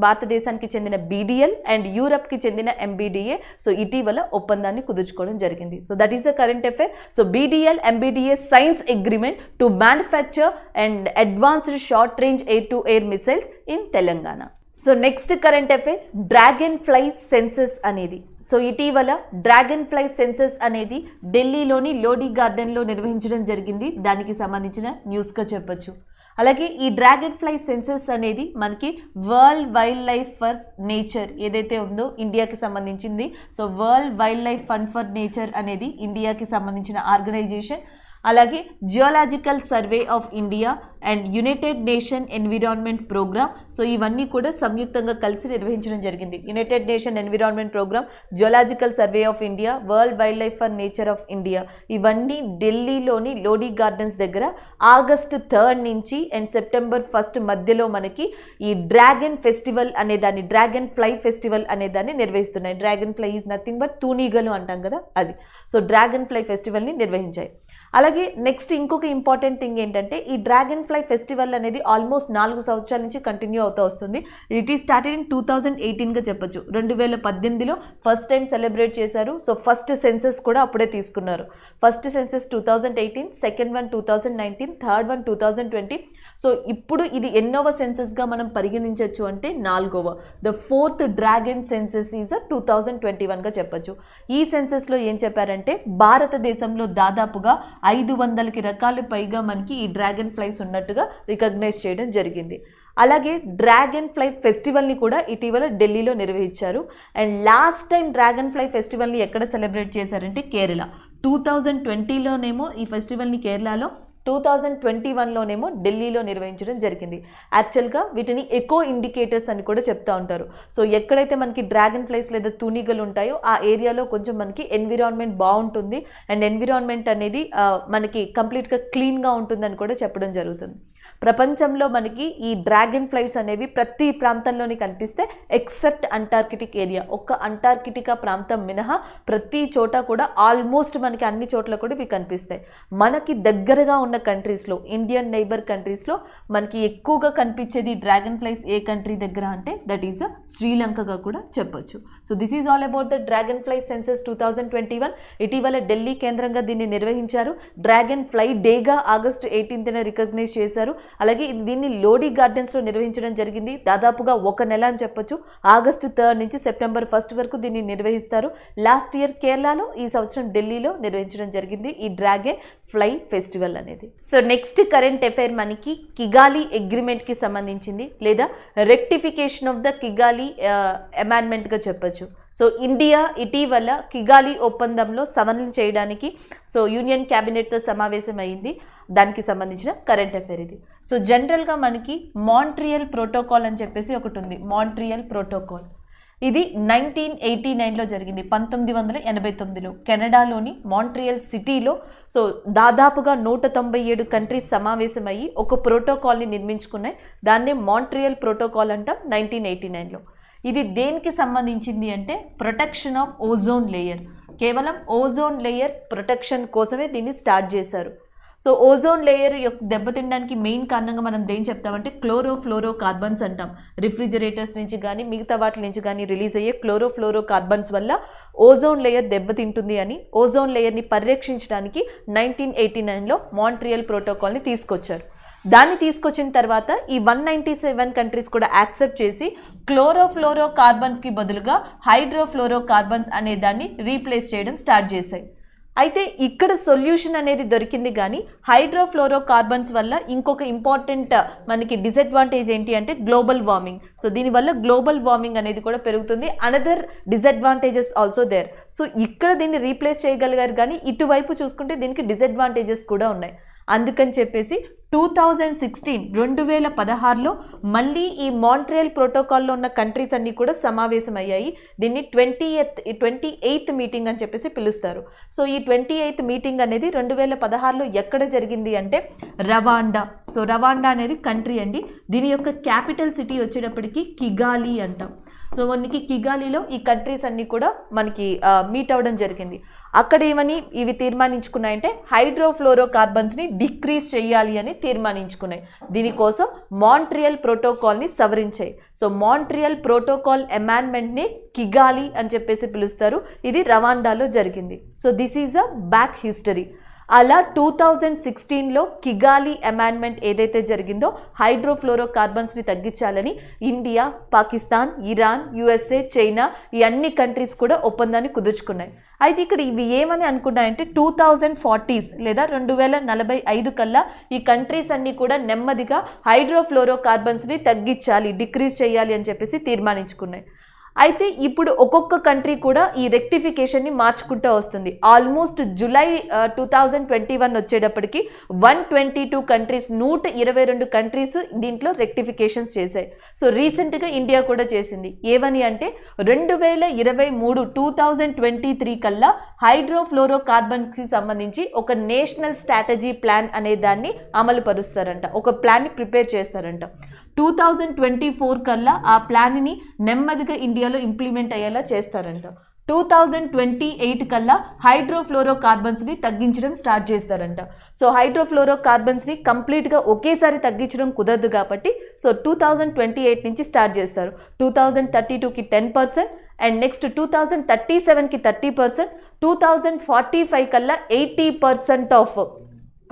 భారతదేశానికి చెందిన BDL అండ్ యూరప్కి చెందిన MBDA సో ఇటీవల ఒప్పందాన్ని కుదుర్చుకోవడం జరిగింది. So that is the current affair. So BDL MBDA science agreement to manufacture and advanced short range air to air missiles in Telangana. So next current affair dragon fly census అనేది. So ఇటీవల dragon fly census అనేది ఢిల్లీలోని లోడీ గార్డెన్లో నిర్వహించడం జరిగింది. దానికి సంబంధించిన న్యూస్గా చెప్పొచ్చు. అలాగే ఈ డ్రాగన్ ఫ్లై సెన్సస్ అనేది మనకి world wild life for nature ఏదైతే ఉందో ఇండియాకి సంబంధించింది. So world wild life fund for nature అనేది ఇండియాకి సంబంధించిన ఆర్గనైజేషన్. అలాగే geological survey of India and united nation environment programme so ఇవన్నీ కూడా సంయుక్తంగా కలిసి నిర్వహించడం జరిగింది. United nation environment programme, geological survey of India, world wild life for nature of India ఇవన్నీ ఢిల్లీలోని లోడీ గార్డెన్స్ దగ్గర August 3rd నుంచి అండ్ September 1st మధ్యలో మనకి ఈ డ్రాగన్ ఫెస్టివల్ అనేదాన్ని, డ్రాగన్ ఫ్లై ఫెస్టివల్ అనేదాన్ని నిర్వహిస్తున్నాయి. Dragonfly is nothing but తూనీగలు అంటాం కదా అది. సో డ్రాగన్ ఫ్లై ఫెస్టివల్ని నిర్వహించాయి. అలాగే నెక్స్ట్ ఇంకొక ఇంపార్టెంట్ థింగ్ ఏంటంటే ఈ డ్రాగన్ ఫ్లై ఫెస్టివల్ అనేది ఆల్మోస్ట్ 4 సంవత్సరాల నుంచి కంటిన్యూ అవుతూ వస్తుంది. ఇట్ ఈస్ స్టార్టెడ్ ఇన్ 2018గా చెప్పొచ్చు. 2018లో ఫస్ట్ టైం సెలబ్రేట్ చేశారు. సో ఫస్ట్ సెన్సెస్ కూడా అప్పుడే తీసుకున్నారు. First census 2018, second one 2019, third one 2020. So ఇప్పుడు ఇది ఎన్నోవ సెన్సెస్గా మనం పరిగణించవచ్చు అంటే 4వ. The fourth dragon census is 2021గా చెప్పొచ్చు. ఈ సెన్సెస్లో ఏం చెప్పారంటే భారతదేశంలో దాదాపుగా 500కి రకాలు పైగా మనకి ఈ డ్రాగన్ ఫ్లైస్ ఉన్నట్టుగా రికగ్నైజ్ చేయడం జరిగింది. అలాగే డ్రాగన్ ఫ్లై ఫెస్టివల్ని కూడా ఇటీవల ఢిల్లీలో నిర్వహించారు. And last time dragonfly ఫెస్టివల్ని ఎక్కడ సెలబ్రేట్ చేశారంటే కేరళ. 2020లోనేమో ఈ ఫెస్టివల్ని కేరళలో, 2021లోనేమో ఢిల్లీలో నిర్వహించడం జరిగింది. యాక్చువల్గా వీటిని ఎకో ఇండికేటర్స్ అని కూడా చెప్తా ఉంటారు. సో ఎక్కడైతే మనకి డ్రాగన్ ఫ్లైస్ లేదా తూనిగలు ఉంటాయో ఆ ఏరియాలో కొంచెం మనకి ఎన్విరాన్మెంట్ బాగుంటుంది అండ్ ఎన్విరాన్మెంట్ అనేది మనకి కంప్లీట్గా క్లీన్గా ఉంటుందని కూడా చెప్పడం జరుగుతుంది. ప్రపంచంలో మనకి ఈ డ్రాగన్ ఫ్లైస్ అనేవి ప్రతి ప్రాంతంలోని కనిపిస్తే ఎక్సెప్ట్ అంటార్కిటిక్ ఏరియా, ఒక్క అంటార్కిటికా ప్రాంతం మినహా ప్రతి చోట కూడా ఆల్మోస్ట్ మనకి అన్ని చోట్ల కూడా ఇవి కనిపిస్తాయి. మనకి దగ్గరగా ఉన్న కంట్రీస్లో, ఇండియన్ నైబర్ కంట్రీస్లో మనకి ఎక్కువగా కనిపించేది డ్రాగన్ ఫ్లైస్ ఏ కంట్రీ దగ్గర అంటే దట్ ఈజ్ శ్రీలంకగా కూడా చెప్పొచ్చు. So this is all about the dragonfly census 2021. ఇటీవల ఢిల్లీ కేంద్రంగా దీన్ని నిర్వహించారు. డ్రాగన్ ఫ్లై డేగా ఆగస్టు 18న రికగ్నైజ్ చేశారు. అలాగే దీన్ని లోడీ గార్డెన్స్లో నిర్వహించడం జరిగింది. దాదాపుగా 1 నెల అని చెప్పొచ్చు. ఆగస్టు 3 నుంచి సెప్టెంబర్ 1 వరకు దీన్ని నిర్వహిస్తారు. లాస్ట్ ఇయర్ కేరళలో, ఈ సంవత్సరం ఢిల్లీలో నిర్వహించడం జరిగింది ఈ డ్రాగన్ ఫ్లై ఫెస్టివల్ అనేది. సో నెక్స్ట్ కరెంట్ అఫైర్ మనకి కిగాలి అగ్రిమెంట్కి సంబంధించింది లేదా రెక్టిఫికేషన్ ఆఫ్ ద కిగాలి అమెండ్మెంట్గా చెప్పొచ్చు. సో ఇండియా ఇటీవల కిగాలి ఒప్పందంలో సవరణలు చేయడానికి సో యూనియన్ క్యాబినెట్తో సమావేశం అయింది. దానికి సంబంధించిన కరెంట్ అఫైర్ ఇది. సో జనరల్గా మనకి మాంట్రియల్ ప్రోటోకాల్ అని చెప్పేసి ఒకటి ఉంది. మాంట్రియల్ ప్రోటోకాల్ ఇది 1989లో జరిగింది. 1989లో కెనడాలోని మాంట్రియల్ సిటీలో సో దాదాపుగా 197 కంట్రీస్ సమావేశమయ్యి ఒక ప్రోటోకాల్ని నిర్మించుకున్నాయి. దాన్నే మాంట్రియల్ ప్రోటోకాల్ అంట 1989లో. ఇది దేనికి సంబంధించింది అంటే ప్రొటెక్షన్ ఆఫ్ ఓజోన్ లేయర్. కేవలం ఓజోన్ లేయర్ ప్రొటెక్షన్ కోసమే దీన్ని స్టార్ట్ చేశారు. సో ఓజోన్ లేయర్ యొక్క దెబ్బతినడానికి మెయిన్ కారణంగా మనం దేని చెప్తామంటే క్లోరోఫ్లోరో కార్బన్స్ అంటాం. రిఫ్రిజిరేటర్స్ నుంచి కానీ మిగతా వాటి నుంచి కానీ రిలీజ్ అయ్యే క్లోరోఫ్లోరో కార్బన్స్ వల్ల ఓజోన్ లేయర్ దెబ్బతింటుంది అని ఓజోన్ లేయర్ని పరిరక్షించడానికి 1989లో మాంట్రియల్ ప్రోటోకాల్ని తీసుకొచ్చారు. దాన్ని తీసుకొచ్చిన తర్వాత ఈ 197 కంట్రీస్ కూడా యాక్సెప్ట్ చేసి క్లోరోఫ్లోరో కార్బన్స్కి బదులుగా హైడ్రోఫ్లోరో కార్బన్స్ అనే దాన్ని రీప్లేస్ చేయడం స్టార్ట్ చేశాయి. అయితే ఇక్కడ సొల్యూషన్ అనేది దొరికింది కానీ హైడ్రోఫ్లోరో కార్బన్స్ వల్ల ఇంకొక ఇంపార్టెంట్ మనకి డిసడ్వాంటేజ్ ఏంటి అంటే గ్లోబల్ వార్మింగ్. సో దీనివల్ల గ్లోబల్ వార్మింగ్ అనేది కూడా పెరుగుతుంది. Another disadvantages also there. So ఇక్కడ దీన్ని రీప్లేస్ చేయగలిగారు కానీ ఇటువైపు చూసుకుంటే దీనికి డిసడ్వాంటేజెస్ కూడా ఉన్నాయి. అందుకని చెప్పేసి 2016లో మళ్ళీ ఈ మాంట్రియల్ ప్రోటోకాల్లో ఉన్న కంట్రీస్ అన్నీ కూడా సమావేశమయ్యాయి. దీన్ని 28th మీటింగ్ అని చెప్పేసి పిలుస్తారు. సో ఈ 28th మీటింగ్ అనేది 2016లో ఎక్కడ జరిగింది అంటే రవాండా. సో రవాండా అనేది కంట్రీ అండి. దీని యొక్క క్యాపిటల్ సిటీ వచ్చేటప్పటికి కిగాలి అంటాం. సో మనకి కిగాలిలో ఈ కంట్రీస్ అన్నీ కూడా మనకి మీట్ అవ్వడం జరిగింది. అక్కడ ఏమని ఇవి తీర్మానించుకున్నాయంటే హైడ్రోఫ్లోరో కార్బన్స్ని డిక్రీజ్ చేయాలి అని తీర్మానించుకున్నాయి. దీనికోసం మాంట్రియల్ ప్రోటోకాల్ని సవరించాయి. సో మాంట్రియల్ ప్రోటోకాల్ అమెండ్మెంట్ని కిగాలి అని చెప్పేసి పిలుస్తారు. ఇది రవాండాలో జరిగింది. So this is a back history. అలా 2016లో కిగాలి అమెండ్మెంట్ ఏదైతే జరిగిందో హైడ్రోఫ్లోరో కార్బన్స్ని తగ్గించాలని India, Pakistan, Iran, USA, China ఈ అన్ని కంట్రీస్ కూడా ఒప్పందాన్ని కుదుర్చుకున్నాయి. అయితే ఇక్కడ ఇవి ఏమని అనుకున్నాయంటే 2040s లేదా 2045 కల్లా ఈ కంట్రీస్ అన్నీ కూడా నెమ్మదిగా హైడ్రోఫ్లోరో కార్బన్స్ని తగ్గించాలి, డిక్రీజ్ చేయాలి అని చెప్పేసి తీర్మానించుకున్నాయి. అయితే ఇప్పుడు ఒక్కొక్క కంట్రీ కూడా ఈ రెక్టిఫికేషన్ని మార్చుకుంటూ వస్తుంది. ఆల్మోస్ట్ జూలై 2021 వచ్చేటప్పటికి 122 కంట్రీస్ 122 కంట్రీస్ దీంట్లో రెక్టిఫికేషన్స్ చేశాయి. సో రీసెంట్గా ఇండియా కూడా చేసింది. ఏమని అంటే 2023 కల్లా హైడ్రోఫ్లోరో కార్బన్స్కి సంబంధించి ఒక నేషనల్ స్ట్రాటజీ ప్లాన్ అనే దాన్ని అమలు పరుస్తారంట. ఒక ప్లాన్ని ప్రిపేర్ చేస్తారంట. 2024 కల్లా ఆ ప్లాన్ని నెమ్మదిగా ఇండియాలో ఇంప్లిమెంట్ అయ్యేలా చేస్తారంట. 2028 కల్లా హైడ్రోఫ్లోరోకార్బన్స్ని తగ్గించడం స్టార్ట్ చేస్తారంట. సో హైడ్రోఫ్లోరోకార్బన్స్ని కంప్లీట్గా ఒకేసారి తగ్గించడం కుదరదు కాబట్టి సో 2028 నుంచి స్టార్ట్ చేస్తారు. 2032కి 10% అండ్ నెక్స్ట్ 2037కి 30%, 2045 కల్లా 80% ఆఫ్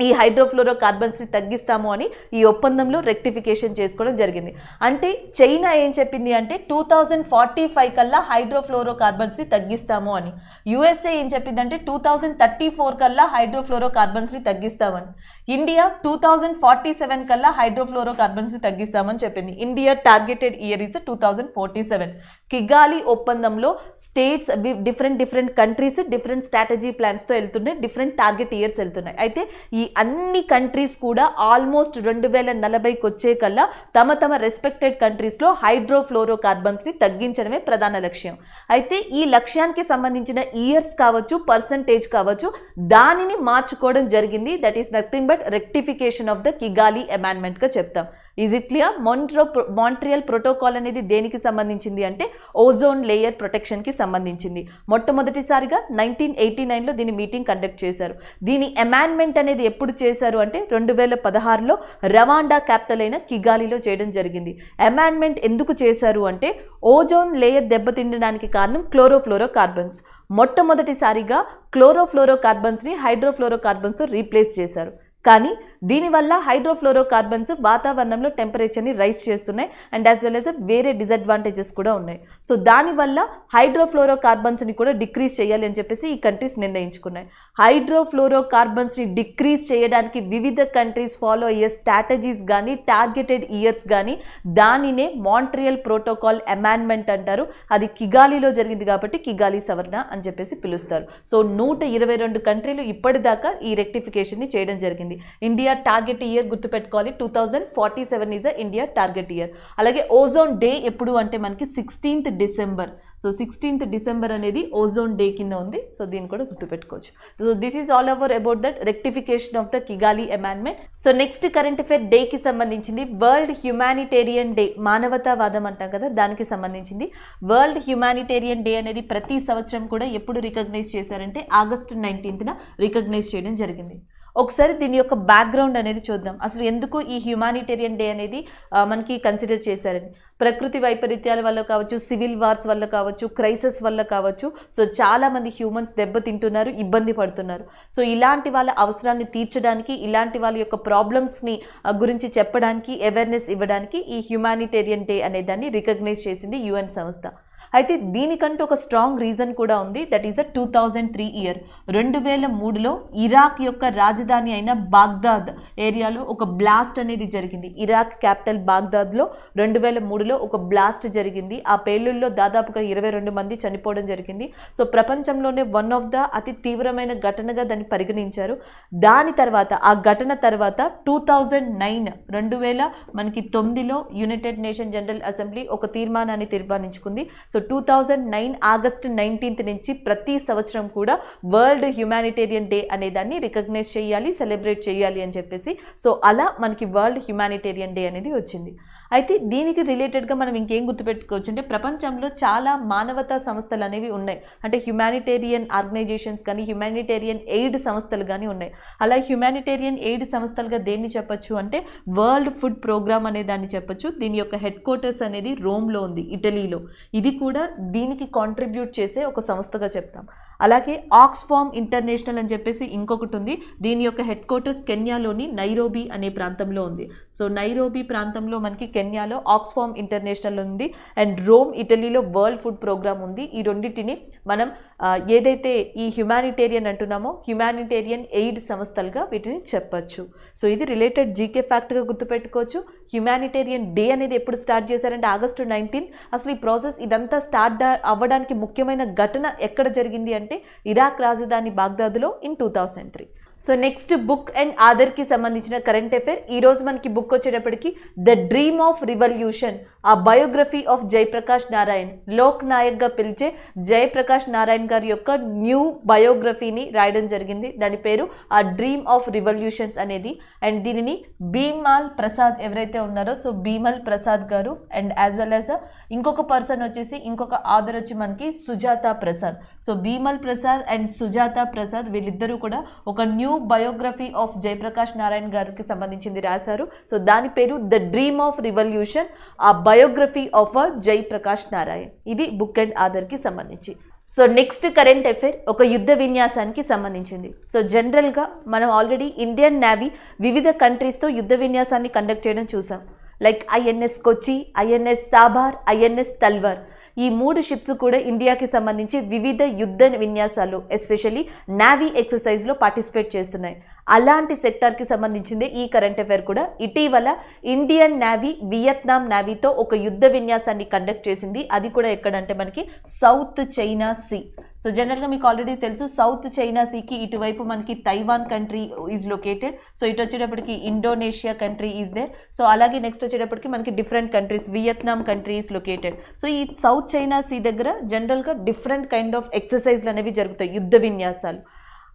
ఈ హైడ్రోఫ్లోరోకార్బన్స్ని తగ్గిస్తాము అని ఈ ఒప్పందంలో రెక్టిఫికేషన్ చేసుకోవడం జరిగింది. అంటే చైనా ఏం చెప్పింది అంటే 2045 కల్లా హైడ్రోఫ్లోరోకార్బన్స్ని తగ్గిస్తాము అని. యుఎస్ఏ ఏం చెప్పింది అంటే 2034 కల్లా హైడ్రోఫ్లోరోకార్బన్స్ని తగ్గిస్తామని. ఇండియా 2047 కల్లా హైడ్రోఫ్లోరోకార్బన్స్ని తగ్గిస్తామని చెప్పింది. India targeted year is 2047. Kigali ఒప్పందంలో states different countries different strategy ప్లాన్స్తో వెళ్తున్నాయి, డిఫరెంట్ టార్గెట్ ఇయర్స్ వెళ్తున్నాయి. అయితే ఈ అన్ని కంట్రీస్ కూడా ఆల్మోస్ట్ 2040కి వచ్చే కల్లా తమ రెస్పెక్టెడ్ కంట్రీస్లో హైడ్రోఫ్లోరోకార్బన్స్ని తగ్గించడమే ప్రధాన లక్ష్యం. అయితే ఈ లక్ష్యానికి సంబంధించిన ఇయర్స్ కావచ్చు, పర్సంటేజ్ కావచ్చు, దానిని మార్చుకోవడం జరిగింది. That is nothing but rectification of the Kigali అమెండ్మెంట్గా చెప్తాం. Is it clear? Montreal protocol అనేది దేనికి సంబంధించింది అంటే ఓజోన్ లేయర్ ప్రొటెక్షన్కి సంబంధించింది. మొట్టమొదటిసారిగా 1989లో దీని మీటింగ్ కండక్ట్ చేశారు. దీని అమెండ్మెంట్ అనేది ఎప్పుడు చేశారు అంటే 2016లో రవాండా క్యాపిటల్ అయిన కిగాలిలో చేయడం జరిగింది. అమెండ్మెంట్ ఎందుకు చేశారు అంటే ఓజోన్ లేయర్ దెబ్బతినడానికి కారణం క్లోరోఫ్లోరోకార్బన్స్. మొట్టమొదటిసారిగా క్లోరోఫ్లోరోకార్బన్స్ని హైడ్రోఫ్లోరోకార్బన్స్తో రీప్లేస్ చేశారు. కానీ దీనివల్ల హైడ్రోఫ్లోరోకార్బన్స్ వాతావరణంలో టెంపరేచర్ని రైజ్ చేస్తున్నాయి అండ్ యాజ్ వెల్ యాజ్ వేరే డిసడ్వాంటేజెస్ కూడా ఉన్నాయి. సో దానివల్ల హైడ్రోఫ్లోరోకార్బన్స్ని కూడా డిక్రీజ్ చేయాలి అని చెప్పేసి ఈ కంట్రీస్ నిర్ణయించుకున్నాయి. హైడ్రోఫ్లోరోకార్బన్స్ని డిక్రీజ్ చేయడానికి వివిధ కంట్రీస్ ఫాలో అయ్యే స్ట్రాటజీస్ కానీ టార్గెటెడ్ ఇయర్స్ కానీ దానినే మాంట్రియల్ ప్రోటోకాల్ అమెండ్మెంట్ అంటారు. అది కిగాలిలో జరిగింది కాబట్టి కిగాలి సవరణ అని చెప్పేసి పిలుస్తారు. సో 122 కంట్రీలు ఇప్పటిదాకా ఈ రెక్టిఫికేషన్ని చేయడం జరిగింది. ఇండియా టార్గెట్ ఇయర్ గుర్తుపెట్టుకోవాలి, 2047 ఈజ్ ఇండియా టార్గెట్ ఇయర్. అలాగే ఓజోన్ డే ఎప్పుడు అంటే మనకి 16th December. So 16th December అనేది ఓజోన్ డే కింద ఉంది. సో దీన్ని కూడా గుర్తుపెట్టుకోవచ్చు. So this is all over about that rectification of the Kigali amendment. So next current affair డేకి సంబంధించింది వరల్డ్ హ్యుమానిటేరియన్ డే, మానవతావాదం అంటాం కదా, దానికి సంబంధించింది. వరల్డ్ హ్యుమానిటేరియన్ డే అనేది ప్రతి సంవత్సరం కూడా ఎప్పుడు రికగ్నైజ్ చేశారంటే August 19th రికగ్నైజ్ చేయడం జరిగింది. ఒకసారి దీని యొక్క బ్యాక్గ్రౌండ్ అనేది చూద్దాం. అసలు ఎందుకు ఈ హ్యుమానిటేరియన్ డే అనేది మనకి కన్సిడర్ చేశారని. ప్రకృతి వైపరీత్యాల వల్ల కావచ్చు, సివిల్ వార్స్ వల్ల కావచ్చు, క్రైసిస్ వల్ల కావచ్చు, సో చాలామంది హ్యూమన్స్ దెబ్బతింటున్నారు, ఇబ్బంది పడుతున్నారు. సో ఇలాంటి వాళ్ళ అవసరాన్ని తీర్చడానికి, ఇలాంటి వాళ్ళ యొక్క ప్రాబ్లమ్స్ని గురించి చెప్పడానికి, అవేర్నెస్ ఇవ్వడానికి ఈ హ్యుమానిటేరియన్ డే అనే దాన్ని రికగ్నైజ్ చేసింది UN సంస్థ. అయితే దీనికంటూ ఒక స్ట్రాంగ్ రీజన్ కూడా ఉంది. That is 2003 year. 2003లో ఇరాక్ యొక్క రాజధాని అయిన బాగ్దాద్ ఏరియాలో ఒక బ్లాస్ట్ అనేది జరిగింది. ఇరాక్ క్యాపిటల్ బాగ్దాద్లో 2003లో ఒక బ్లాస్ట్ జరిగింది. ఆ పేలుల్లో దాదాపుగా 22 మంది చనిపోవడం జరిగింది. సో ప్రపంచంలోనే వన్ ఆఫ్ ద అతి తీవ్రమైన ఘటనగా దాన్ని పరిగణించారు. దాని తర్వాత ఆ ఘటన తర్వాత 2009లో యునైటెడ్ నేషన్ జనరల్ అసెంబ్లీ ఒక తీర్మానాన్ని తీర్మానించుకుంది. సో 2009 August 19th నుంచి ప్రతి సంవత్సరం కూడా వరల్డ్ హ్యుమానిటేరియన్ డే అనే దాన్ని రికగ్నైజ్ చేయాలి, సెలబ్రేట్ చేయాలి అని చెప్పేసి. సో అలా మనకి వరల్డ్ హ్యుమానిటేరియన్ డే అనేది వచ్చింది. అయితే దీనికి రిలేటెడ్గా మనం ఇంకేం గుర్తుపెట్టుకోవచ్చు అంటే ప్రపంచంలో చాలా మానవతా సంస్థలు అనేవి ఉన్నాయి. అంటే హ్యుమానిటేరియన్ ఆర్గనైజేషన్స్ కానీ, హ్యుమానిటేరియన్ ఎయిడ్ సంస్థలు కానీ ఉన్నాయి. అలా హ్యుమానిటేరియన్ ఎయిడ్ సంస్థలుగా దేన్ని చెప్పచ్చు అంటే వరల్డ్ ఫుడ్ ప్రోగ్రామ్ అనే దాన్ని చెప్పచ్చు. దీని యొక్క హెడ్ క్వార్టర్స్ అనేది రోమ్లో ఉంది, ఇటలీలో. ఇది కూడా దీనికి కాంట్రిబ్యూట్ చేసే ఒక సంస్థగా చెప్తాం. అలాగే ఆక్స్ఫామ్ ఇంటర్నేషనల్ అని చెప్పేసి ఇంకొకటి ఉంది. దీని యొక్క హెడ్ క్వార్టర్స్ కెన్యాలోని నైరోబీ అనే ప్రాంతంలో ఉంది. సో నైరోబీ ప్రాంతంలో మనకి కెన్యాలో ఆక్స్ఫామ్ ఇంటర్నేషనల్ ఉంది అండ్ రోమ్ ఇటలీలో వరల్డ్ ఫుడ్ ప్రోగ్రామ్ ఉంది. ఈ రెండింటిని మనం ఏదైతే ఈ హ్యుమానిటేరియన్ అంటున్నామో హ్యుమానిటేరియన్ ఎయిడ్ సంస్థలుగా వీటిని చెప్పచ్చు. సో ఇది రిలేటెడ్ జీకే ఫ్యాక్ట్గా గుర్తుపెట్టుకోవచ్చు. హ్యుమానిటేరియన్ డే అనేది ఎప్పుడు స్టార్ట్ చేశారంటే August 19. అసలు ఈ ప్రాసెస్ ఇదంతా స్టార్ట్ అవ్వడానికి ముఖ్యమైన ఘటన ఎక్కడ జరిగింది అంటే ఇరాక్ రాజధాని బాగ్దాద్లో in 2003. So next book and ఆధార్కి సంబంధించిన కరెంట్ అఫేర్. ఈరోజు మనకి బుక్ వచ్చేటప్పటికి the dream of revolution, a biography of Jayaprakash Narayan, Lok నాయక్గా పిలిచే జయప్రకాష్ నారాయణ్ గారి యొక్క న్యూ బయోగ్రఫీని రాయడం జరిగింది. దాని పేరు ఆ డ్రీమ్ ఆఫ్ రివల్యూషన్స్ అనేది. అండ్ దీనిని భీమల్ ప్రసాద్ ఎవరైతే ఉన్నారో, సో భీమల్ ప్రసాద్ గారు అండ్ యాజ్ వెల్ యాజ్ ఇంకొక పర్సన్ వచ్చేసి, ఇంకొక ఆథర్ వచ్చి మనకి సుజాత ప్రసాద్. సో భీమల్ ప్రసాద్ అండ్ సుజాత ప్రసాద్ వీళ్ళిద్దరూ కూడా ఒక new biography of Jayaprakash Narayan గారికి సంబంధించింది రాశారు. సో దాని పేరు the dream of revolution, a biography of Jayaprakash Narayan. ఇది బుక్ అండ్ ఆథర్కి సంబంధించి. సో నెక్స్ట్ కరెంట్ అఫైర్ ఒక యుద్ధ విన్యాసానికి సంబంధించింది. సో జనరల్గా మనం ఆల్రెడీ ఇండియన్ నేవీ వివిధ కంట్రీస్తో యుద్ధ విన్యాసాన్ని కండక్ట్ చేయడం చూసాం. లైక్ ఐఎన్ఎస్ కొచ్చి, ఐఎన్ఎస్ తాబార్, ఐఎన్ఎస్ తల్వార్. ఈ 3 షిప్స్ కూడా ఇండియాకి సంబంధించి వివిధ యుద్ధ విన్యాసాలు ఎస్పెషల్లీ నేవీ ఎక్సర్సైజ్లో పార్టిసిపేట్ చేస్తున్నాయి. అలాంటి సెక్టార్కి సంబంధించింది ఈ కరెంట్ అఫైర్ కూడా. ఇటీవల ఇండియన్ నేవీ వియత్నాం నేవీతో ఒక యుద్ధ విన్యాసాన్ని కండక్ట్ చేసింది. అది కూడా ఎక్కడంటే మనకి సౌత్ చైనా సీ. సో జనరల్గా మీకు ఆల్రెడీ తెలుసు, సౌత్ చైనా సీకి ఇటువైపు మనకి Taiwan country is located. So ఇటు వచ్చేటప్పటికి Indonesia country is there. So అలాగే నెక్స్ట్ వచ్చేటప్పటికి మనకి different countries, Vietnam country is located. So ఈ సౌత్ చైనా సీ దగ్గర జనరల్గా డిఫరెంట్ కైండ్ ఆఫ్ ఎక్సర్సైజ్లు అనేవి జరుగుతాయి, యుద్ధ విన్యాసాలు.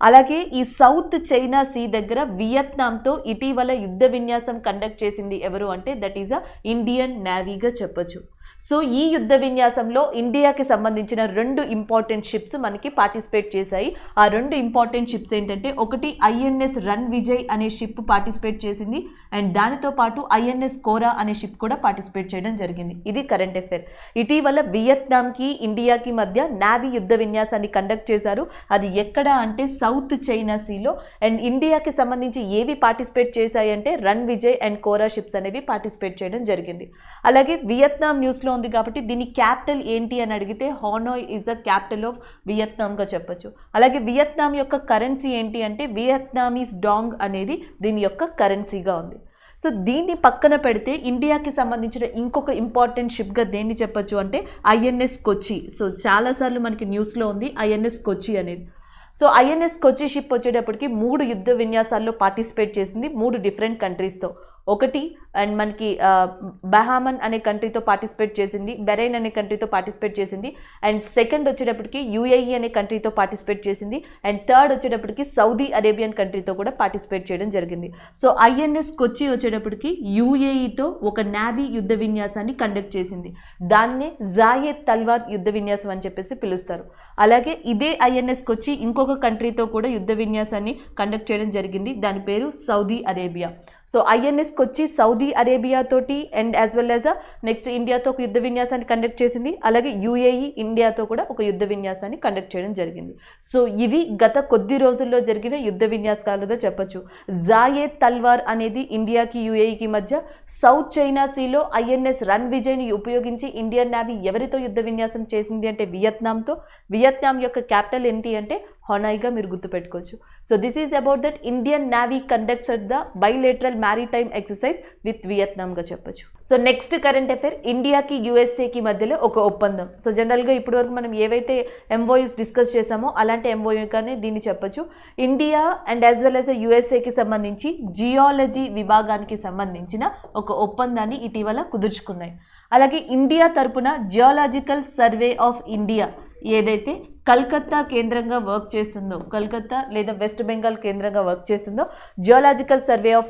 అలాగే ఈ సౌత్ చైనా సీ దగ్గర వియత్నాంతో ఇటీవల యుద్ధ విన్యాసం కండక్ట్ చేసింది ఎవరు అంటే దట్ ఈజ్ అ ఇండియన్ నేవీగా చెప్పొచ్చు. సో ఈ యుద్ధ విన్యాసంలో ఇండియాకి సంబంధించిన 2 ఇంపార్టెంట్ షిప్స్ మనకి పార్టిసిపేట్ చేశాయి. ఆ 2 ఇంపార్టెంట్ షిప్స్ ఏంటంటే, ఒకటి ఐఎన్ఎస్ రన్ విజయ్ అనే షిప్ పార్టిసిపేట్ చేసింది అండ్ దానితో పాటు ఐఎన్ఎస్ కోరా అనే షిప్ కూడా పార్టిసిపేట్ చేయడం జరిగింది. ఇది కరెంట్ అఫైర్. ఇటీవల వియత్నాంకి ఇండియాకి మధ్య నేవీ యుద్ధ విన్యాసాన్ని కండక్ట్ చేశారు. అది ఎక్కడ అంటే సౌత్ చైనా సీలో. అండ్ ఇండియాకి సంబంధించి ఏవి పార్టిసిపేట్ చేశాయి అంటే Ranvijay and Kora ships అనేవి పార్టిసిపేట్ చేయడం జరిగింది. అలాగే వియత్నాం న్యూస్లో ఉంది కాబట్టి దీని క్యాపిటల్ ఏంటి అని అడిగితే హానోయ్ ఈజ్ అ క్యాపిటల్ ఆఫ్ వియత్నాంగా చెప్పొచ్చు. అలాగే వియత్నాం యొక్క కరెన్సీ ఏంటి అంటే వియత్నామీస్ డాంగ్ అనేది దీని యొక్క కరెన్సీగా ఉంది. సో దీన్ని పక్కన పెడితే ఇండియాకి సంబంధించిన ఇంకొక ఇంపార్టెంట్ షిప్గా దేన్ని చెప్పొచ్చు అంటే ఐఎన్ఎస్ కొచ్చి. సో చాలాసార్లు మనకి న్యూస్లో ఉంది ఐఎన్ఎస్ కొచ్చి అనేది. సో ఐఎన్ఎస్ కొచ్చి షిప్ వచ్చేటప్పటికి 3 యుద్ధ విన్యాసాల్లో పార్టిసిపేట్ చేసింది 3 డిఫరెంట్ కంట్రీస్తో. ఒకటి అండ్ మనకి బహామన్ అనే కంట్రీతో పార్టిసిపేట్ చేసింది, బెరైన్ అనే కంట్రీతో పార్టిసిపేట్ చేసింది. అండ్ సెకండ్ వచ్చేటప్పటికి యుఏఈ అనే కంట్రీతో పార్టిసిపేట్ చేసింది. అండ్ థర్డ్ వచ్చేటప్పటికి సౌదీ అరేబియన్ కంట్రీతో కూడా పార్టిసిపేట్ చేయడం జరిగింది. సో ఐఎన్ఎస్ కొచ్చి వచ్చేటప్పటికి యుఏఈతో ఒక నేవీ యుద్ధ విన్యాసాన్ని కండక్ట్ చేసింది. దాన్నే జాయెద్ తల్వార్ యుద్ధ విన్యాసం అని చెప్పేసి పిలుస్తారు. అలాగే ఇదే ఐఎన్ఎస్ కొచ్చి ఇంకొక కంట్రీతో కూడా యుద్ధ విన్యాసాన్ని కండక్ట్ చేయడం జరిగింది. దాని పేరు Saudi Arabia. So INS Kochi Saudi Arabia తోటి and as well as next ఇండియాతో ఒక యుద్ధ విన్యాసాన్ని కండక్ట్ చేసింది. అలాగే యుఏఈ ఇండియాతో కూడా ఒక యుద్ధ విన్యాసాన్ని కండక్ట్ చేయడం జరిగింది. సో ఇవి గత కొద్ది రోజుల్లో జరిగిన యుద్ధ విన్యాసాలుగా చెప్పొచ్చు. జాయెద్ తల్వార్ అనేది ఇండియాకి యుఏఈకి మధ్య, సౌత్ చైనా సీలో ఐఎన్ఎస్ రన్ విజయ్ని ఉపయోగించి ఇండియన్ నేవీ ఎవరితో యుద్ధ విన్యాసం చేసింది అంటే వియత్నాంతో. వియత్నాం యొక్క క్యాపిటల్ ఏంటి అంటే హొనాయ్గా మీరు గుర్తుపెట్టుకోవచ్చు. So this is about that Indian navy conducts the bilateral maritime exercise with వియత్నాంగా చెప్పొచ్చు. సో నెక్స్ట్ కరెంట్ అఫైర్ ఇండియాకి యుఎస్ఏకి మధ్యలో ఒక ఒప్పందం. సో జనరల్గా ఇప్పటివరకు మనం ఏవైతే ఎంఓయూస్ డిస్కస్ చేసామో అలాంటి ఎంఓయూ కానీ దీన్ని చెప్పొచ్చు. India and as well as యుఎస్ఏకి సంబంధించి జియాలజీ విభాగానికి సంబంధించిన ఒక ఒప్పందాన్ని ఇటీవల కుదుర్చుకున్నాయి. అలాగే ఇండియా తరపున జియాలజికల్ సర్వే ఆఫ్ ఇండియా ఏదైతే కల్కత్తా కేంద్రంగా వర్క్ చేస్తుందో, కల్కత్తా లేదా వెస్ట్ బెంగాల్ కేంద్రంగా వర్క్ చేస్తుందో జియోలాజికల్ సర్వే ఆఫ్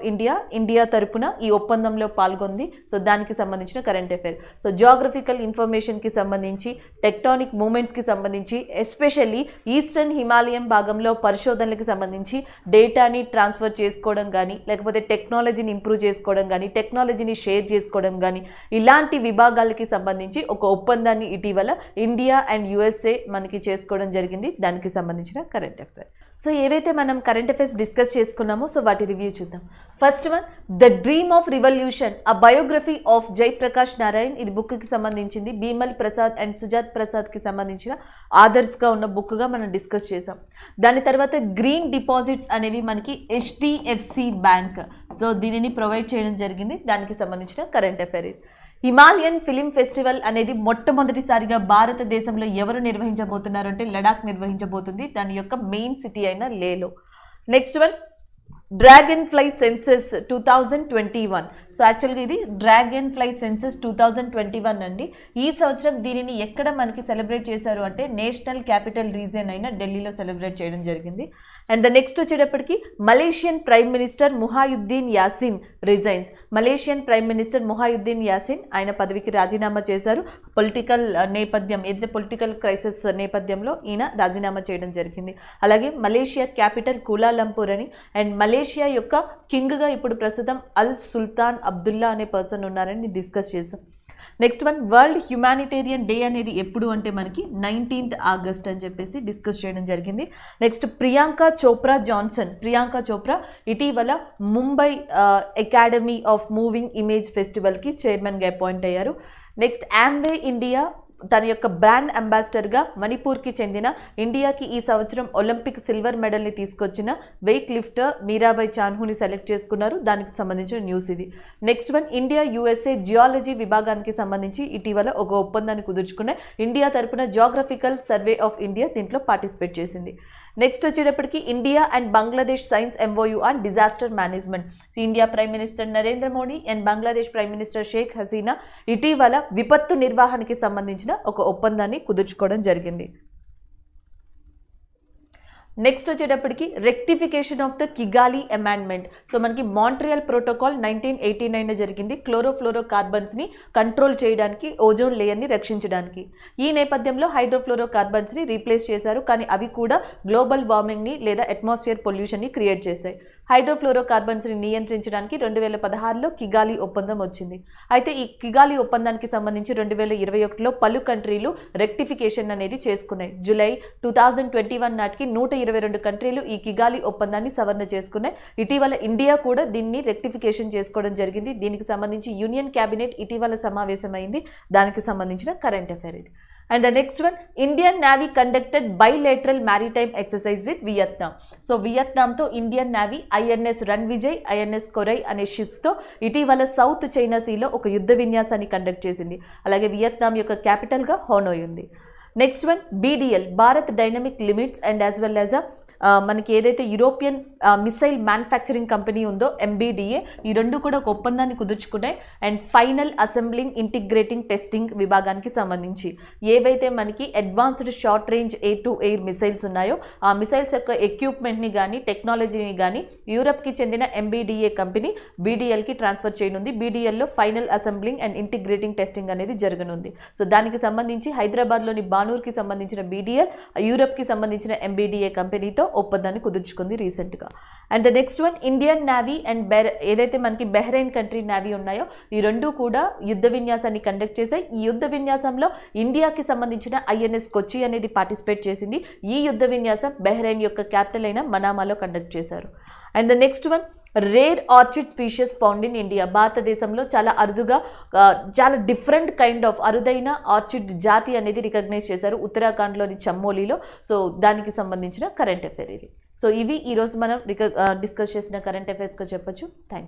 ఇండియా తరపున ఈ ఒప్పందంలో పాల్గొంది. సో దానికి సంబంధించిన కరెంట్ అఫైర్. సో జియోగ్రఫికల్ ఇన్ఫర్మేషన్కి సంబంధించి, టెక్టానిక్ మూమెంట్స్కి సంబంధించి, ఎస్పెషల్లీ ఈస్టర్న్ హిమాలయం భాగంలో పరిశోధనలకు సంబంధించి డేటాని ట్రాన్స్ఫర్ చేసుకోవడం కానీ, లేకపోతే టెక్నాలజీని ఇంప్రూవ్ చేసుకోవడం కానీ, టెక్నాలజీని షేర్ చేసుకోవడం కానీ, ఇలాంటి విభాగాలకి సంబంధించి ఒక ఒప్పందాన్ని ఇటీవల ఇండియా అండ్ యుఎస్ఏ మనకి చేసుకోవడం జరిగింది. దానికి సంబంధించిన కరెంట్ అఫైర్. సో ఏవైతే మనం కరెంట్ అఫైర్స్ డిస్కస్ చేసుకున్నామో సో వాటి రివ్యూ చూద్దాం. First one, the dream of revolution, a biography of Jayaprakash Narayan. ఇది బుక్కి సంబంధించింది. భీమల్ ప్రసాద్ అండ్ సుజాత్ ప్రసాద్కి సంబంధించిన ఆథర్స్గా ఉన్న బుక్గా మనం డిస్కస్ చేసాం. దాని తర్వాత గ్రీన్ డిపాజిట్స్ అనేవి మనకి HDFC బ్యాంక్ సో దీనిని ప్రొవైడ్ చేయడం జరిగింది. దానికి సంబంధించిన కరెంట్ అఫైర్ ఇది. హిమాలయన్ ఫిలిం ఫెస్టివల్ అనేది మొట్టమొదటిసారిగా భారతదేశంలో ఎవరు నిర్వహించబోతున్నారు అంటే లడాక్ నిర్వహించబోతుంది, దాని యొక్క మెయిన్ సిటీ అయిన లేలో. Next one, dragonfly census 2021. So యాక్చువల్గా ఇది డ్రాగన్ ఫ్లై సెన్సెస్ 2021 అండి. ఈ సంవత్సరం దీనిని ఎక్కడ మనకి సెలబ్రేట్ చేశారు అంటే నేషనల్ క్యాపిటల్ రీజియన్ అయిన ఢిల్లీలో సెలబ్రేట్ చేయడం జరిగింది. అండ్ ద నెక్స్ట్ వచ్చేటప్పటికి Malaysian prime minister Muhyiddin Yassin resigns. Malaysian prime minister Muhyiddin Yassin ఆయన పదవికి రాజీనామా చేశారు. పొలిటికల్ నేపథ్యం ఏదైతే పొలిటికల్ క్రైసిస్ నేపథ్యంలో ఈయన రాజీనామా చేయడం జరిగింది. అలాగే మలేషియా క్యాపిటల్ కులాలంపూర్ అని అండ్ మలేషియా యొక్క కింగ్గా ఇప్పుడు ప్రస్తుతం అల్ సుల్తాన్ అబ్దుల్లా అనే పర్సన్ ఉన్నారని డిస్కస్ చేసాం. Next one world humanitarian day అనేది ఎప్పుడు అంటే మనకి 19th ఆగస్ట్ అని చెప్పేసి డిస్కస్ చేయడం జరిగింది. నెక్స్ట్ ప్రియాంక చోప్రా ఇటీవల Mumbai academy of moving image ఫెస్టివల్కి చైర్మన్గా అపాయింట్ అయ్యారు. నెక్స్ట్ ఆమ్వే ఇండియా తన యొక్క బ్రాండ్ అంబాసిడర్గా మణిపూర్కి చెందిన ఇండియాకి ఈ సంవత్సరం ఒలింపిక్ సిల్వర్ మెడల్ని తీసుకొచ్చిన వెయిట్ లిఫ్టర్ మీరాబాయ్ చాన్హుని సెలెక్ట్ చేసుకున్నారు. దానికి సంబంధించిన న్యూస్ ఇది. Next one India USA geology విభాగానికి సంబంధించి ఇటీవల ఒక ఒప్పందాన్ని కుదుర్చుకున్నాయి. ఇండియా తరపున జియోగ్రఫికల్ సర్వే ఆఫ్ ఇండియా దీంట్లో పార్టిసిపేట్ చేసింది. నెక్స్ట్ వచ్చేటప్పటికి India and Bangladesh science MOU on disaster management. India prime minister Narendra Modi and Bangladesh prime minister Sheikh Hasina ఇటీవల విపత్తు నిర్వహణకి సంబంధించిన ఒక ఒప్పందాన్ని కుదుర్చుకోవడం జరిగింది. నెక్స్ట్ వచ్చేటప్పటికి rectification of the Kigali amendment. So మనకి మాంట్రియల్ ప్రోటోకాల్ 1989 జరిగింది. క్లోరోఫ్లోరో కార్బన్స్ని కంట్రోల్ చేయడానికి, ఓజోన్ లేయర్ని రక్షించడానికి. ఈ నేపథ్యంలో హైడ్రోఫ్లోరో కార్బన్స్ని రీప్లేస్ చేశారు, కానీ అవి కూడా గ్లోబల్ వార్మింగ్ని లేదా అట్మాస్ఫియర్ పొల్యూషన్ని క్రియేట్ చేశాయి. హైడ్రోఫ్లోరో కార్బన్స్ని నియంత్రించడానికి 2016లో కిగాలి ఒప్పందం వచ్చింది. అయితే ఈ కిగాలి ఒప్పందానికి సంబంధించి 2021లో పలు కంట్రీలు రెక్టిఫికేషన్ అనేది చేసుకున్నాయి. జూలై 2021 నాటికి 122 కంట్రీలు ఈ కిగాలి ఒప్పందాన్ని సవరణ చేసుకున్నాయి. ఇటీవల ఇండియా కూడా దీన్ని రెక్టిఫికేషన్ చేసుకోవడం జరిగింది. దీనికి సంబంధించి యూనియన్ క్యాబినెట్ ఇటీవల సమావేశమైంది. దానికి సంబంధించిన కరెంట్ అఫైర్ ఇది. And the next one, Indian Navy conducted bilateral maritime exercise with Vietnam. So Vietnam తో Indian navy INS Ranvijay, INS కొరై అనే షిప్స్ తో ఇటీవల సౌత్ చైనా సీలో ఒక యుద్ధ విన్యాసాన్ని కండక్ట్ చేసింది. అలాగే వియత్నాం యొక్క క్యాపిటల్గా హోనోయ్ ఉంది. Next one BDL, Bharat dynamic limits and as well as మనకి ఏదైతే యూరోపియన్ మిసైల్ మ్యానుఫ్యాక్చరింగ్ కంపెనీ ఉందో MBDA, ఈ రెండు కూడా ఒక ఒప్పందాన్ని కుదుర్చుకున్నాయి. And final assembling integrating testing విభాగానికి సంబంధించి ఏవైతే మనకి advanced short range air to air missiles ఉన్నాయో ఆ మిసైల్స్ యొక్క ఎక్విప్మెంట్ని కానీ టెక్నాలజీని కానీ యూరప్కి చెందిన MBDA కంపెనీ BDLకి ట్రాన్స్ఫర్ చేయనుంది. BDLలో final assembling and integrating testing అనేది జరగనుంది. సో దానికి సంబంధించి హైదరాబాద్లోని బానూర్కి సంబంధించిన BDL, యూరప్కి సంబంధించిన MBDA కంపెనీతో ఒప్పందాన్ని కుదుర్చుకుంది రీసెంట్గా. And the next one Indian Navy and ఏదైతే మనకి బెహ్రెయిన్ కంట్రీ నేవీ ఉన్నాయో ఈ రెండు కూడా యుద్ధ విన్యాసాన్ని కండక్ట్ చేశాయి. ఈ యుద్ధ విన్యాసంలో ఇండియాకి సంబంధించిన INS కొచ్చి అనేది పార్టిసిపేట్ చేసింది. ఈ యుద్ధ విన్యాసం బెహ్రెయిన్ యొక్క క్యాపిటల్ అయిన మనామాలో కండక్ట్ చేశారు. And the next one rare orchid spacious found in India. భారతదేశంలో చాలా అరుదుగా చాలా డిఫరెంట్ కైండ్ ఆఫ్ అరుదైన ఆర్చిడ్ జాతి అనేది రికగ్నైజ్ చేశారు ఉత్తరాఖండ్లోని చమ్మోలీలో. సో దానికి సంబంధించిన కరెంట్ అఫైర్ ఇది. సో ఇవి ఈరోజు మనం డిస్కస్ చేసిన కరెంట్ అఫైర్స్గా చెప్పొచ్చు. Thank you.